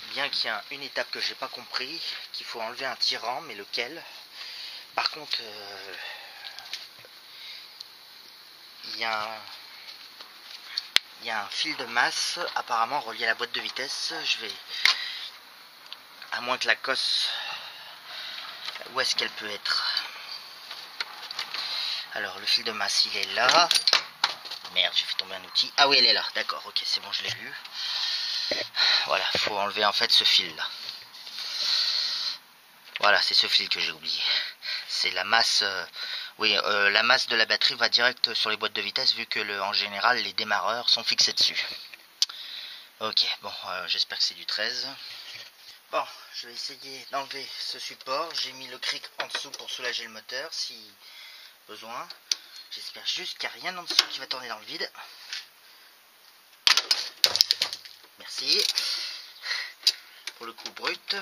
Bien qu'il y a une étape que j'ai pas compris, qu'il faut enlever un tirant, mais lequel? Par contre, il y a il y a un fil de masse apparemment relié à la boîte de vitesse. Je vais, à moins que la cosse, où est-ce qu'elle peut être? Alors le fil de masse il est là. Merde, j'ai fait tomber un outil. Ah oui, elle est là, d'accord, ok, c'est bon, je l'ai vu. Voilà, faut enlever en fait ce fil là. Voilà, c'est ce fil que j'ai oublié. C'est la masse, la masse de la batterie va direct sur les boîtes de vitesse vu que en général les démarreurs sont fixés dessus. Ok, bon, j'espère que c'est du 13. Bon, je vais essayer d'enlever ce support. J'ai mis le cric en dessous pour soulager le moteur si besoin. J'espère juste qu'il n'y a rien en dessous qui va tourner dans le vide. Merci. Pour le coup brut.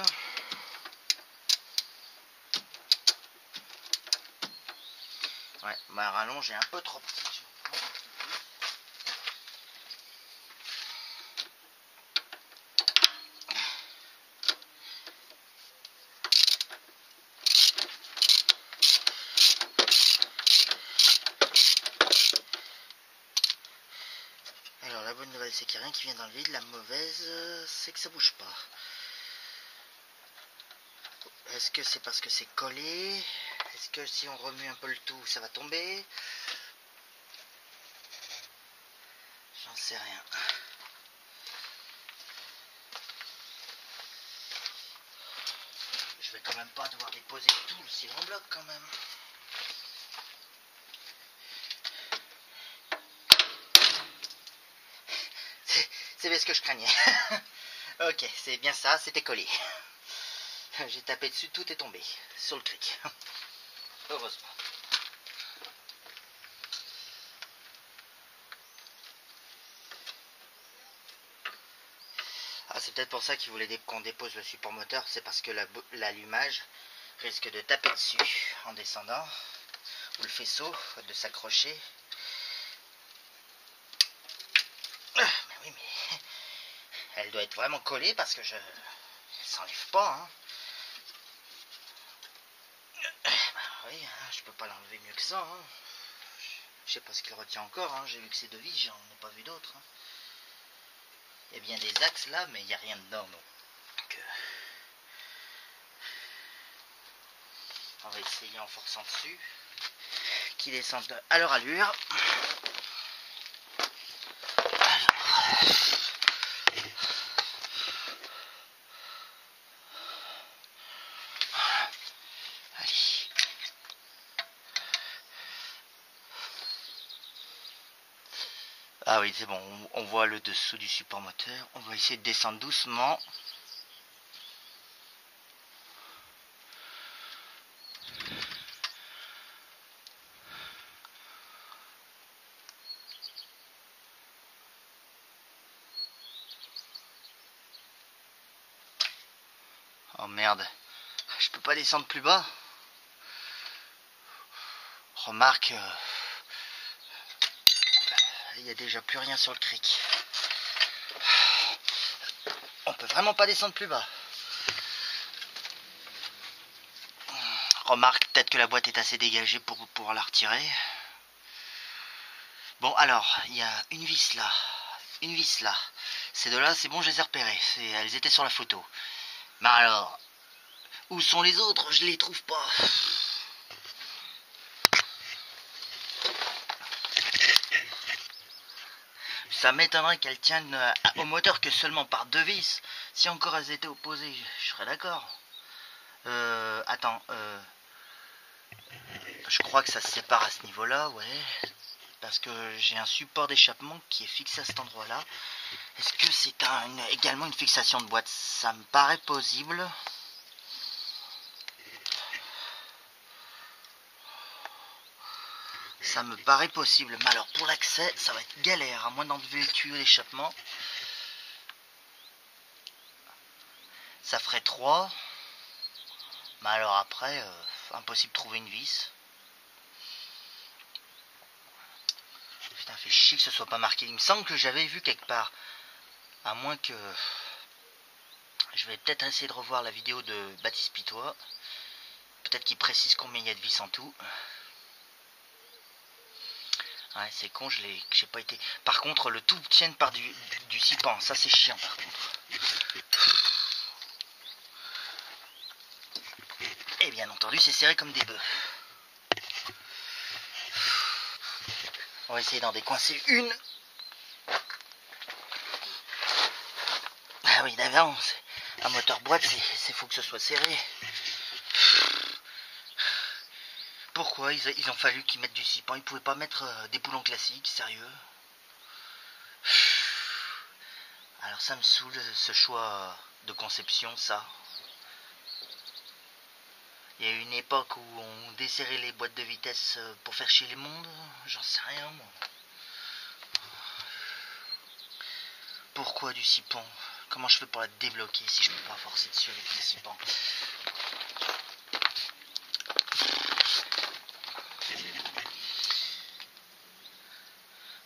Ouais, ma rallonge est un peu trop petite. Alors la bonne nouvelle c'est qu'il n'y a rien qui vient dans le vide. La mauvaise c'est que ça bouge pas. Est-ce que c'est parce que c'est collé? Est-ce que si on remue un peu le tout ça va tomber? J'en sais rien. Je vais quand même pas devoir déposer tout le cylindre bloc quand même. C'est bien ce que je craignais. Ok, c'est bien ça, c'était collé. J'ai tapé dessus, tout est tombé sur le cric. Heureusement. Ah, c'est peut-être pour ça qu'ils voulaient qu'on dépose le support moteur, c'est parce que l'allumage risque de taper dessus en descendant, ou le faisceau de s'accrocher. Mais oui, mais elle doit être vraiment collée parce que elle s'enlève pas. Hein. Oui, hein, je peux pas l'enlever mieux que ça. Hein. Je sais pas ce qu'il retient encore. Hein. J'ai vu que c'est deux vis, j'en ai pas vu d'autres. Hein. Il y a bien des axes là, mais il n'y a rien dedans. Donc, on va essayer en forçant dessus. Qui descendent à leur allure. Ah oui, c'est bon, on voit le dessous du support moteur. On va essayer de descendre doucement. Oh merde, je peux pas descendre plus bas. Remarque, il n'y a déjà plus rien sur le cric. On peut vraiment pas descendre plus bas. Remarque, peut-être que la boîte est assez dégagée pour pouvoir la retirer. Bon, alors, il y a une vis là. Une vis là. Ces deux-là, c'est bon, je les ai repérées. Elles étaient sur la photo. Mais alors, où sont les autres? Je les trouve pas. Ça m'étonnerait qu'elles tiennent au moteur que seulement par deux vis. Si encore elles étaient opposées, je serais d'accord. Attends, je crois que ça se sépare à ce niveau-là, ouais. Parce que j'ai un support d'échappement qui est fixé à cet endroit-là. Est-ce que c'est également une fixation de boîte? Ça me paraît possible. Ça me paraît possible. Mais alors pour l'accès, ça va être galère, à moins d'enlever le tuyau d'échappement. Ça ferait 3. Mais alors après, impossible de trouver une vis. Putain, fait chier que ce soit pas marqué. Il me semble que j'avais vu quelque part. À moins que... Je vais peut-être essayer de revoir la vidéo de Baptiste Pitois. Peut-être qu'il précise combien il y a de vis en tout. Ouais, c'est con, j'ai pas été... Par contre, le tout tient par du cipan, ça c'est chiant par contre. Et bien entendu, c'est serré comme des bœufs. On va essayer d'en décoincer une. Ah oui, d'avance. Un moteur boîte, c'est faut que ce soit serré. Pourquoi ils ont fallu qu'ils mettent du cipan? Ils pouvaient pas mettre des boulons classiques, sérieux? Alors ça me saoule, ce choix de conception, ça. Il y a eu une époque où on desserrait les boîtes de vitesse pour faire chier les mondes. J'en sais rien, moi. Pourquoi du cipan? Comment je fais pour la débloquer si je peux pas forcer dessus avec le cipan?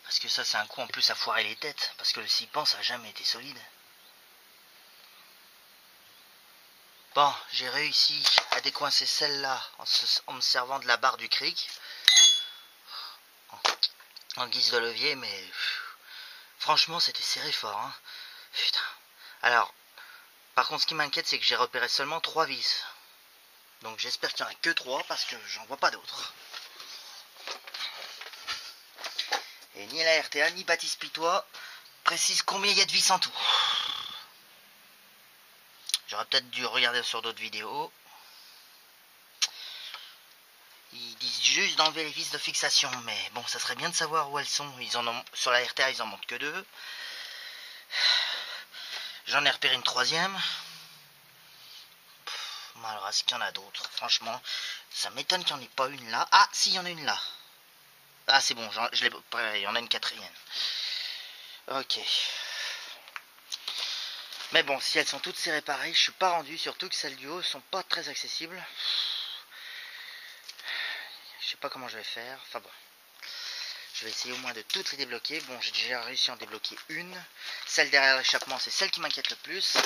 Parce que ça, c'est un coup en plus à foirer les têtes. Parce que le cipan, ça n'a jamais été solide. Bon, j'ai réussi à décoincer celle-là en me servant de la barre du cric. En guise de levier, mais... franchement, c'était serré fort, hein. Putain. Alors, par contre, ce qui m'inquiète, c'est que j'ai repéré seulement 3 vis. Donc j'espère qu'il n'y en a que 3, parce que j'en vois pas d'autres. Et ni la RTA, ni Baptiste Pitois précisent combien il y a de vis en tout. J'aurais peut-être dû regarder sur d'autres vidéos. Ils disent juste d'enlever les vis de fixation, mais bon, ça serait bien de savoir où elles sont. Sur la RTA, ils en montrent que 2. J'en ai repéré une 3e. Alors, est-ce qu'il y en a d'autres? Franchement, ça m'étonne qu'il n'y en ait pas une là. Ah, si, il y en a une là. Ah, c'est bon, il y en a une 4e. Ok. Mais bon, si elles sont toutes serrées pareil, je suis pas rendu, surtout que celles du haut sont pas très accessibles. Je sais pas comment je vais faire, enfin bon. Je vais essayer au moins de toutes les débloquer. Bon, j'ai déjà réussi à en débloquer une. Celle derrière l'échappement, c'est celle qui m'inquiète le plus.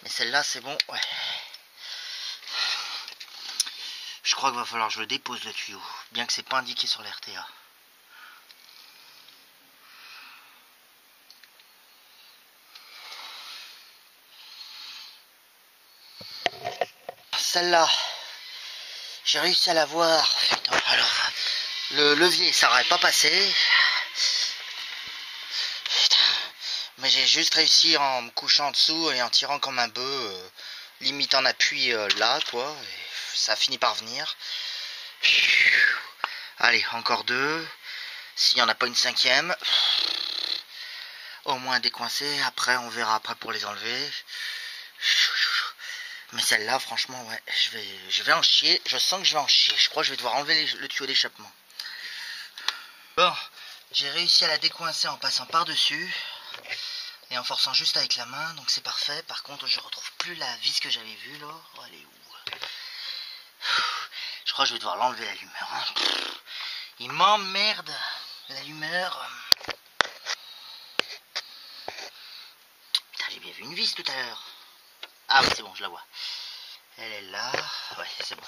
Mais celle-là, c'est bon, ouais. Je crois qu'il va falloir que je le dépose le tuyau, bien que c'est pas indiqué sur l'RTA. Celle-là, j'ai réussi à la voir. Putain, alors, le levier, ça n'aurait pas passé. Putain. Mais j'ai juste réussi en me couchant en dessous et en tirant comme un bœuf, limite en appui là, quoi. Et ça a fini par venir. Allez, encore 2. S'il n'y en a pas une 5e, au moins décoincer. Après, on verra après pour les enlever. Mais celle-là, franchement, ouais, je vais en chier. Je sens que je vais en chier. Je crois que je vais devoir enlever le tuyau d'échappement. Bon, j'ai réussi à la décoincer en passant par-dessus. Et en forçant juste avec la main, donc c'est parfait. Par contre, je retrouve plus la vis que j'avais vue, là. Oh, elle est où? Je crois que je vais devoir l'enlever, l'allumeur. Hein. Il m'emmerde, l'allumeur. Putain, j'ai bien vu une vis tout à l'heure. Ah oui, c'est bon, je la vois. Elle est là. Ouais, c'est bon.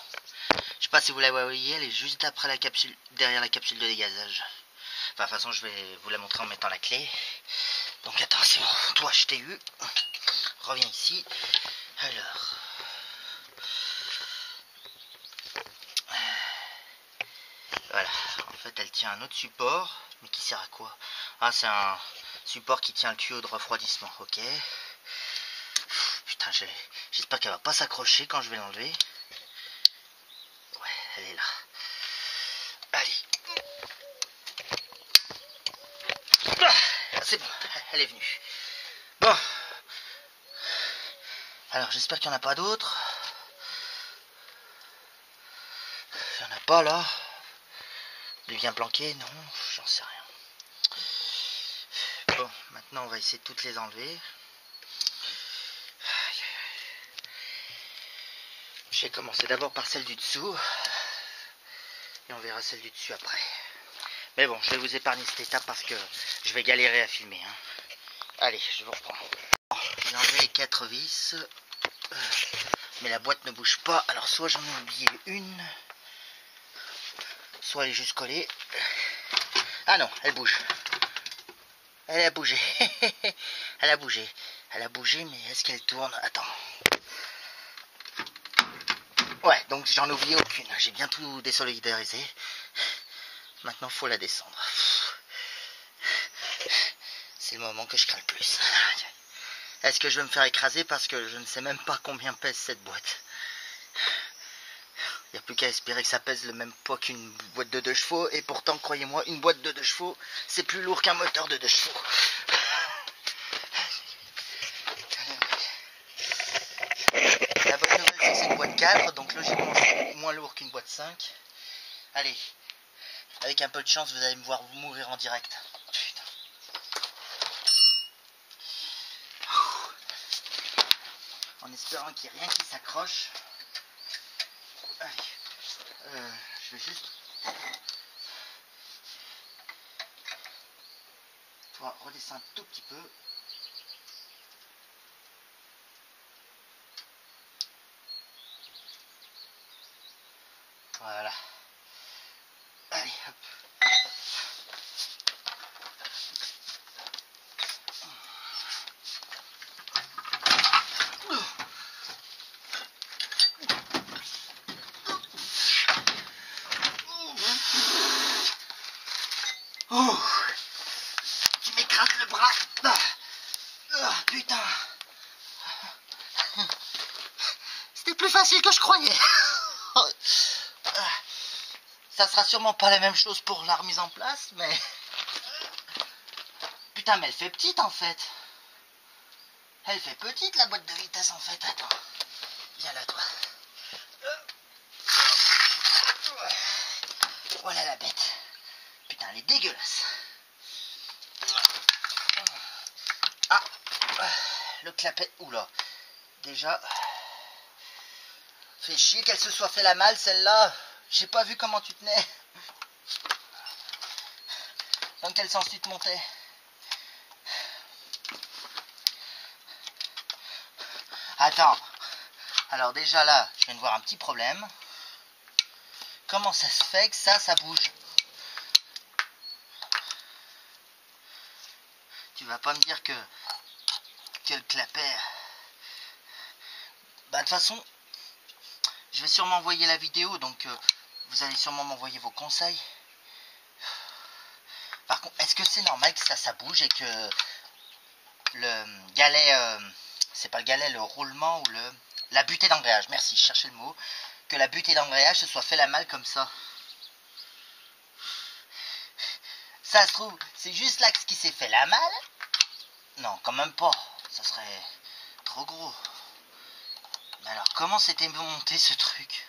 Je sais pas si vous la voyez, elle est juste après la capsule, derrière la capsule de dégazage. Enfin, de toute façon, je vais vous la montrer en mettant la clé. Donc, attends, c'est bon. Toi, je t'ai eu. Reviens ici. Alors. Voilà. En fait, elle tient un autre support. Mais qui sert à quoi? Ah, c'est un support qui tient le tuyau de refroidissement. Ok. Putain, j'espère qu'elle va pas s'accrocher quand je vais l'enlever. Ouais, elle est là. Allez. Ah, c'est bon, elle est venue. Bon. Alors, j'espère qu'il n'y en a pas d'autres. Il n'y en a pas là. De bien planqué, non, j'en sais rien. Bon, maintenant on va essayer de toutes les enlever. Je vais commencer d'abord par celle du dessous. Et on verra celle du dessus après. Mais bon, je vais vous épargner cette étape parce que je vais galérer à filmer. Hein. Allez, je vous reprends. J'ai enlevé les 4 vis. Mais la boîte ne bouge pas. Alors soit j'en ai oublié une, soit elle est juste collée. Ah non, elle bouge. Elle a bougé. Elle a bougé. Elle a bougé, mais est-ce qu'elle tourne? Attends. Ouais, donc j'en ai oublié aucune. J'ai bien tout désolidarisé. Maintenant, faut la descendre. C'est le moment que je crains le plus. Est-ce que je vais me faire écraser parce que je ne sais même pas combien pèse cette boîte? Il n'y a plus qu'à espérer que ça pèse le même poids qu'une boîte de 2 chevaux. Et pourtant, croyez-moi, une boîte de 2 chevaux, c'est plus lourd qu'un moteur de 2 chevaux. La bonne nouvelle, c'est que c'est une boîte 4, donc logiquement, c'est moins lourd qu'une boîte 5. Allez, avec un peu de chance, vous allez me voir mourir en direct. Putain. En espérant qu'il n'y ait rien qui s'accroche. Allez, je vais juste pouvoir redescendre un tout petit peu. Voilà. Allez, hop. Oh, tu m'écrases le bras. Putain. C'était plus facile que je croyais. Ça sera sûrement pas la même chose pour la remise en place, mais... Putain, mais elle fait petite en fait. Elle fait petite la boîte de vitesse en fait. Attends. Viens là toi. Voilà la bête. Putain, elle est dégueulasse. Ah, le clapet. Oula. Déjà. Fait chier qu'elle se soit fait la malle celle-là. J'ai pas vu comment tu tenais. Dans quel sens tu te montais? Attends. Alors déjà là, je viens de voir un petit problème. Comment ça se fait que ça bouge? Tu vas pas me dire que le clapet... Bah de toute façon, je vais sûrement envoyer la vidéo, donc vous allez sûrement m'envoyer vos conseils. Par contre, est-ce que c'est normal que ça bouge et que le galet... c'est pas le galet, le roulement ou la butée d'embrayage, merci, je cherchais le mot. Que la butée d'embrayage se soit fait la malle comme ça. Ça se trouve, c'est juste l'axe qui s'est fait la malle? Non, quand même pas. Ça serait trop gros. Mais alors, comment c'était monté ce truc?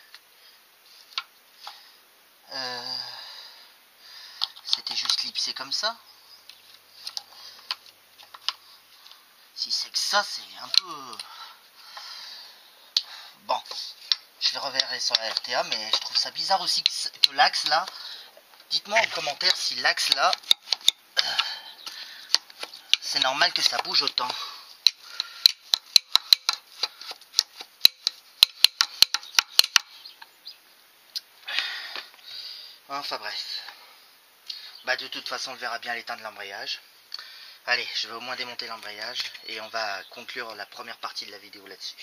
C'était juste clipsé comme ça? Si c'est que ça, c'est un peu... Bon, je vais reverrai sur la RTA, mais je trouve ça bizarre aussi que l'axe là... Dites-moi en commentaire si l'axe là... c'est normal que ça bouge autant. Enfin bref. Bah de toute façon on le verra bien à l'éteint de l'embrayage. Allez, je vais au moins démonter l'embrayage et on va conclure la première partie de la vidéo là-dessus.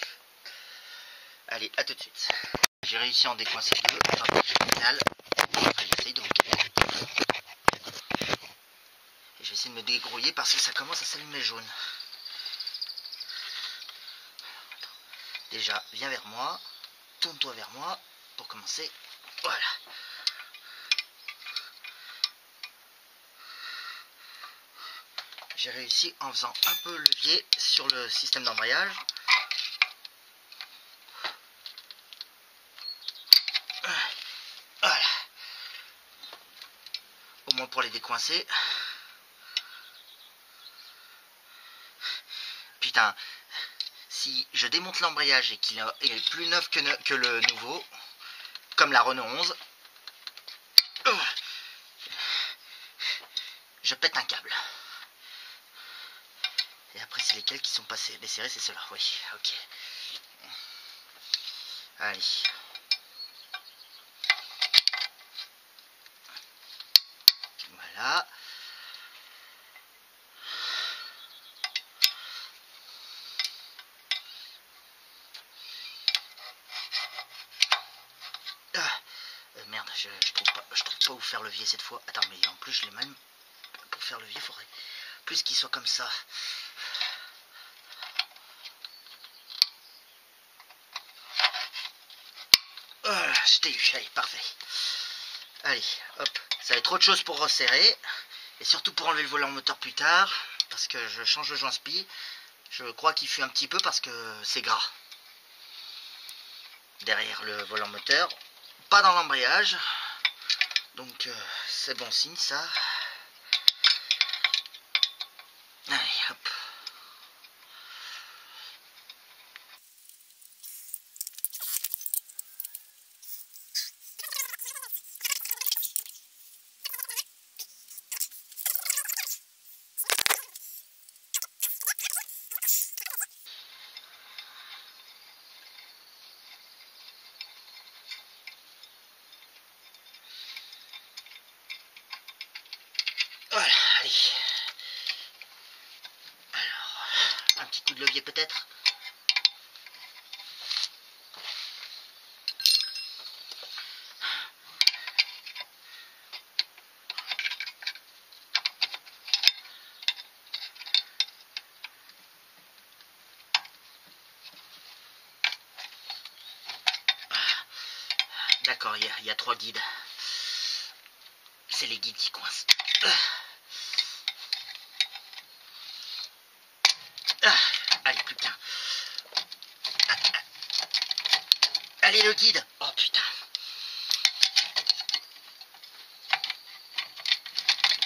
Allez, à tout de suite. J'ai réussi à en décoincer deux. Enfin, génial. J'essaye de me calmer. Et je vais essayer de me débrouiller parce que ça commence à s'allumer jaune. Déjà, viens vers moi. Tourne-toi vers moi pour commencer. Voilà. J'ai réussi en faisant un peu levier sur le système d'embrayage. Voilà. Au moins pour les décoincer. Putain, si je démonte l'embrayage et qu'il est plus neuf que le nouveau, comme la Renault 11, je pète un câble. Et après, c'est lesquels qui sont passés desserrés, c'est ceux-là, oui, ok. Allez. Voilà. Merde, je trouve pas où faire levier cette fois. Attends, mais en plus je l'ai même... Pour faire levier, il faudrait plus qu'il soit comme ça. Je t'ai eu, allez, parfait. Allez, hop. Ça va être autre chose pour resserrer. Et surtout pour enlever le volant moteur plus tard. Parce que je change le joint spi. Je crois qu'il fuit un petit peu parce que c'est gras. Derrière le volant moteur. Pas dans l'embrayage. Donc c'est bon signe ça. Allez, hop. Voilà, allez. Alors, un petit coup de levier peut-être. D'accord, il y a 3 guides. C'est les guides qui coincent. Allez, plus qu'un. Allez, le guide. Oh putain.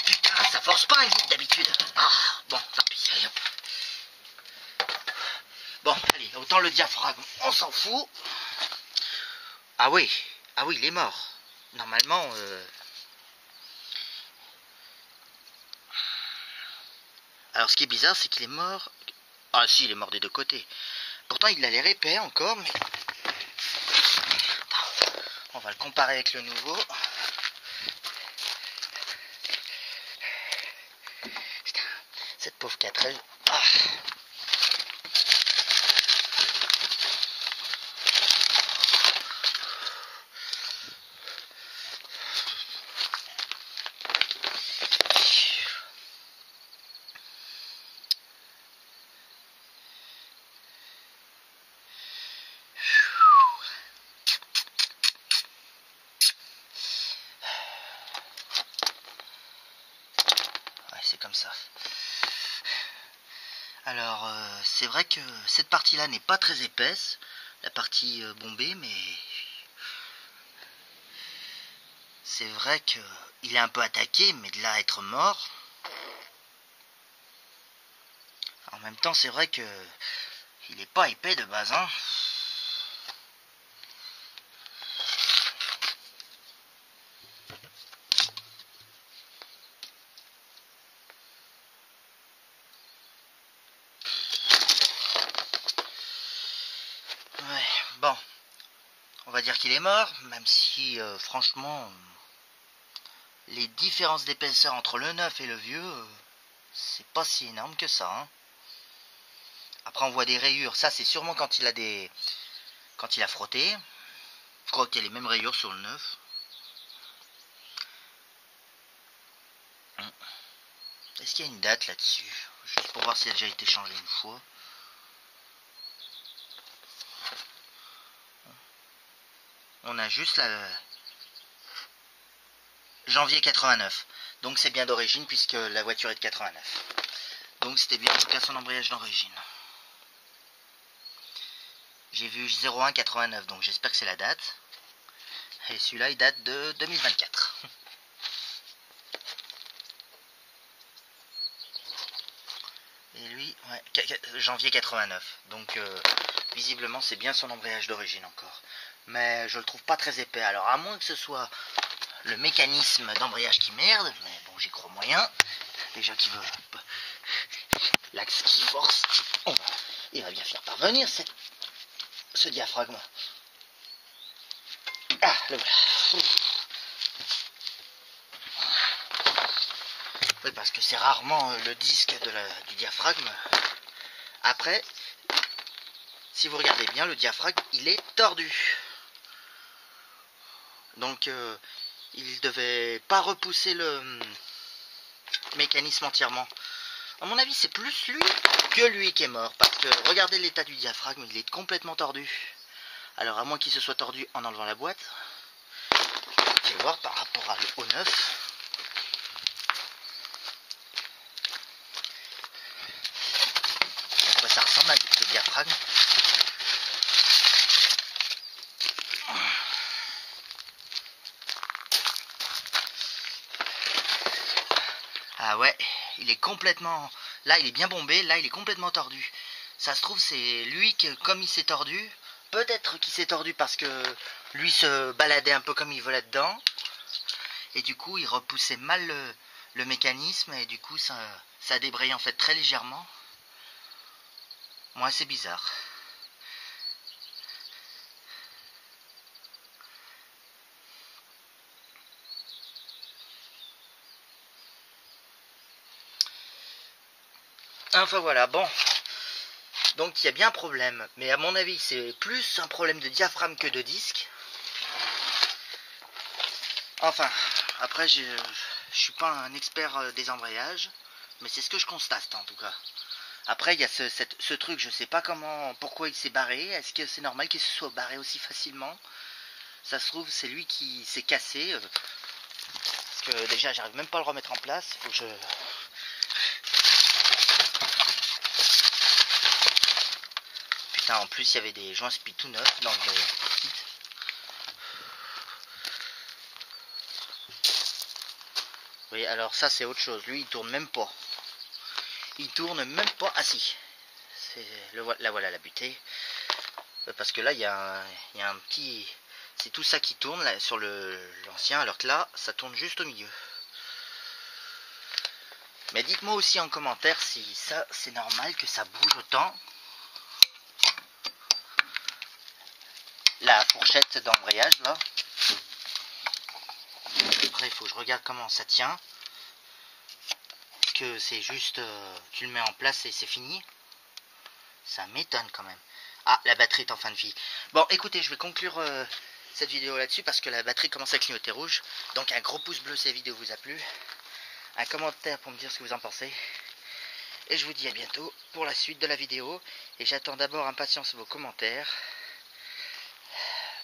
Putain, ça force pas un guide d'habitude. Ah, bon, tant pis. Allez, hop. Bon, allez, autant le diaphragme, on s'en fout. Ah oui, il est mort. Normalement... Alors, ce qui est bizarre, c'est qu'il est mort... Ah si, il est mort des deux côtés. Pourtant, il a l'air épais encore, mais... Attends, on va le comparer avec le nouveau. Putain, cette pauvre 4L... Ah. C'est comme ça. Alors, c'est vrai que cette partie-là n'est pas très épaisse, la partie bombée, mais c'est vrai qu'il est un peu attaqué, mais de là à être mort. En même temps, c'est vrai que il n'est pas épais de base, hein. Bon, on va dire qu'il est mort, même si franchement, les différences d'épaisseur entre le neuf et le vieux, c'est pas si énorme que ça. Hein. Après, on voit des rayures. Ça, c'est sûrement quand il a frotté. Je crois qu'il y a les mêmes rayures sur le neuf. Est-ce qu'il y a une date là-dessus? Juste pour voir si elle a déjà été changée une fois. On a juste la... Janvier 89. Donc c'est bien d'origine puisque la voiture est de 89. Donc c'était bien en tout cas son embrayage d'origine. J'ai vu 01-89, donc j'espère que c'est la date. Et celui-là il date de 2024. Et lui, ouais, janvier 89. Donc visiblement c'est bien son embrayage d'origine encore. Mais je le trouve pas très épais. Alors à moins que ce soit le mécanisme d'embrayage qui merde, mais bon j'y crois moyen. Déjà qu'il veut l'axe qui force, il va bien finir par venir ce diaphragme. le voilà. Oui, parce que c'est rarement le disque du diaphragme. Après, si vous regardez bien, le diaphragme, il est tordu. Donc, il ne devait pas repousser le mécanisme entièrement. À mon avis, c'est plus lui que lui qui est mort. Parce que regardez l'état du diaphragme, il est complètement tordu. Alors, à moins qu'il se soit tordu en enlevant la boîte. Je vais voir par rapport au neuf. À quoi ça ressemble avec le diaphragme. Ah ouais, il est complètement... Là, il est bien bombé, là, il est complètement tordu. Ça se trouve, c'est lui que, comme il s'est tordu, peut-être qu'il s'est tordu parce que lui se baladait un peu comme il veut là-dedans. Et du coup, il repoussait mal le mécanisme et du coup, ça débraye en fait très légèrement. Moi, c'est bizarre. Enfin voilà, bon. Donc il y a bien un problème. Mais à mon avis, c'est plus un problème de diaphragme que de disque. Enfin, après, je suis pas un expert des embrayages. Mais c'est ce que je constate en tout cas. Après, il y a ce truc, je sais pas pourquoi il s'est barré. Est-ce que c'est normal qu'il se soit barré aussi facilement? Ça se trouve, c'est lui qui s'est cassé. Parce que déjà, j'arrive même pas à le remettre en place. Faut que je... Putain, en plus, il y avait des joints spi tout neufs dans le kit. Oui, alors ça, c'est autre chose. Lui, il tourne même pas. Il tourne même pas. Ah si. Là, voilà la butée. Parce que là, il y a un petit... C'est tout ça qui tourne là, sur l'ancien, alors que là, ça tourne juste au milieu. Mais dites-moi aussi en commentaire si ça, c'est normal que ça bouge autant. La fourchette d'embrayage, là. Après, il faut que je regarde comment ça tient. Que c'est juste... tu le mets en place et c'est fini. Ça m'étonne quand même. Ah, la batterie est en fin de vie. Bon, écoutez, je vais conclure cette vidéo là-dessus parce que la batterie commence à clignoter rouge. Donc un gros pouce bleu si la vidéo vous a plu. Un commentaire pour me dire ce que vous en pensez. Et je vous dis à bientôt pour la suite de la vidéo. Et j'attends d'abord impatience vos commentaires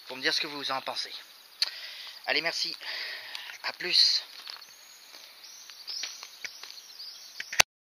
pour me dire ce que vous en pensez. Allez, merci. À plus.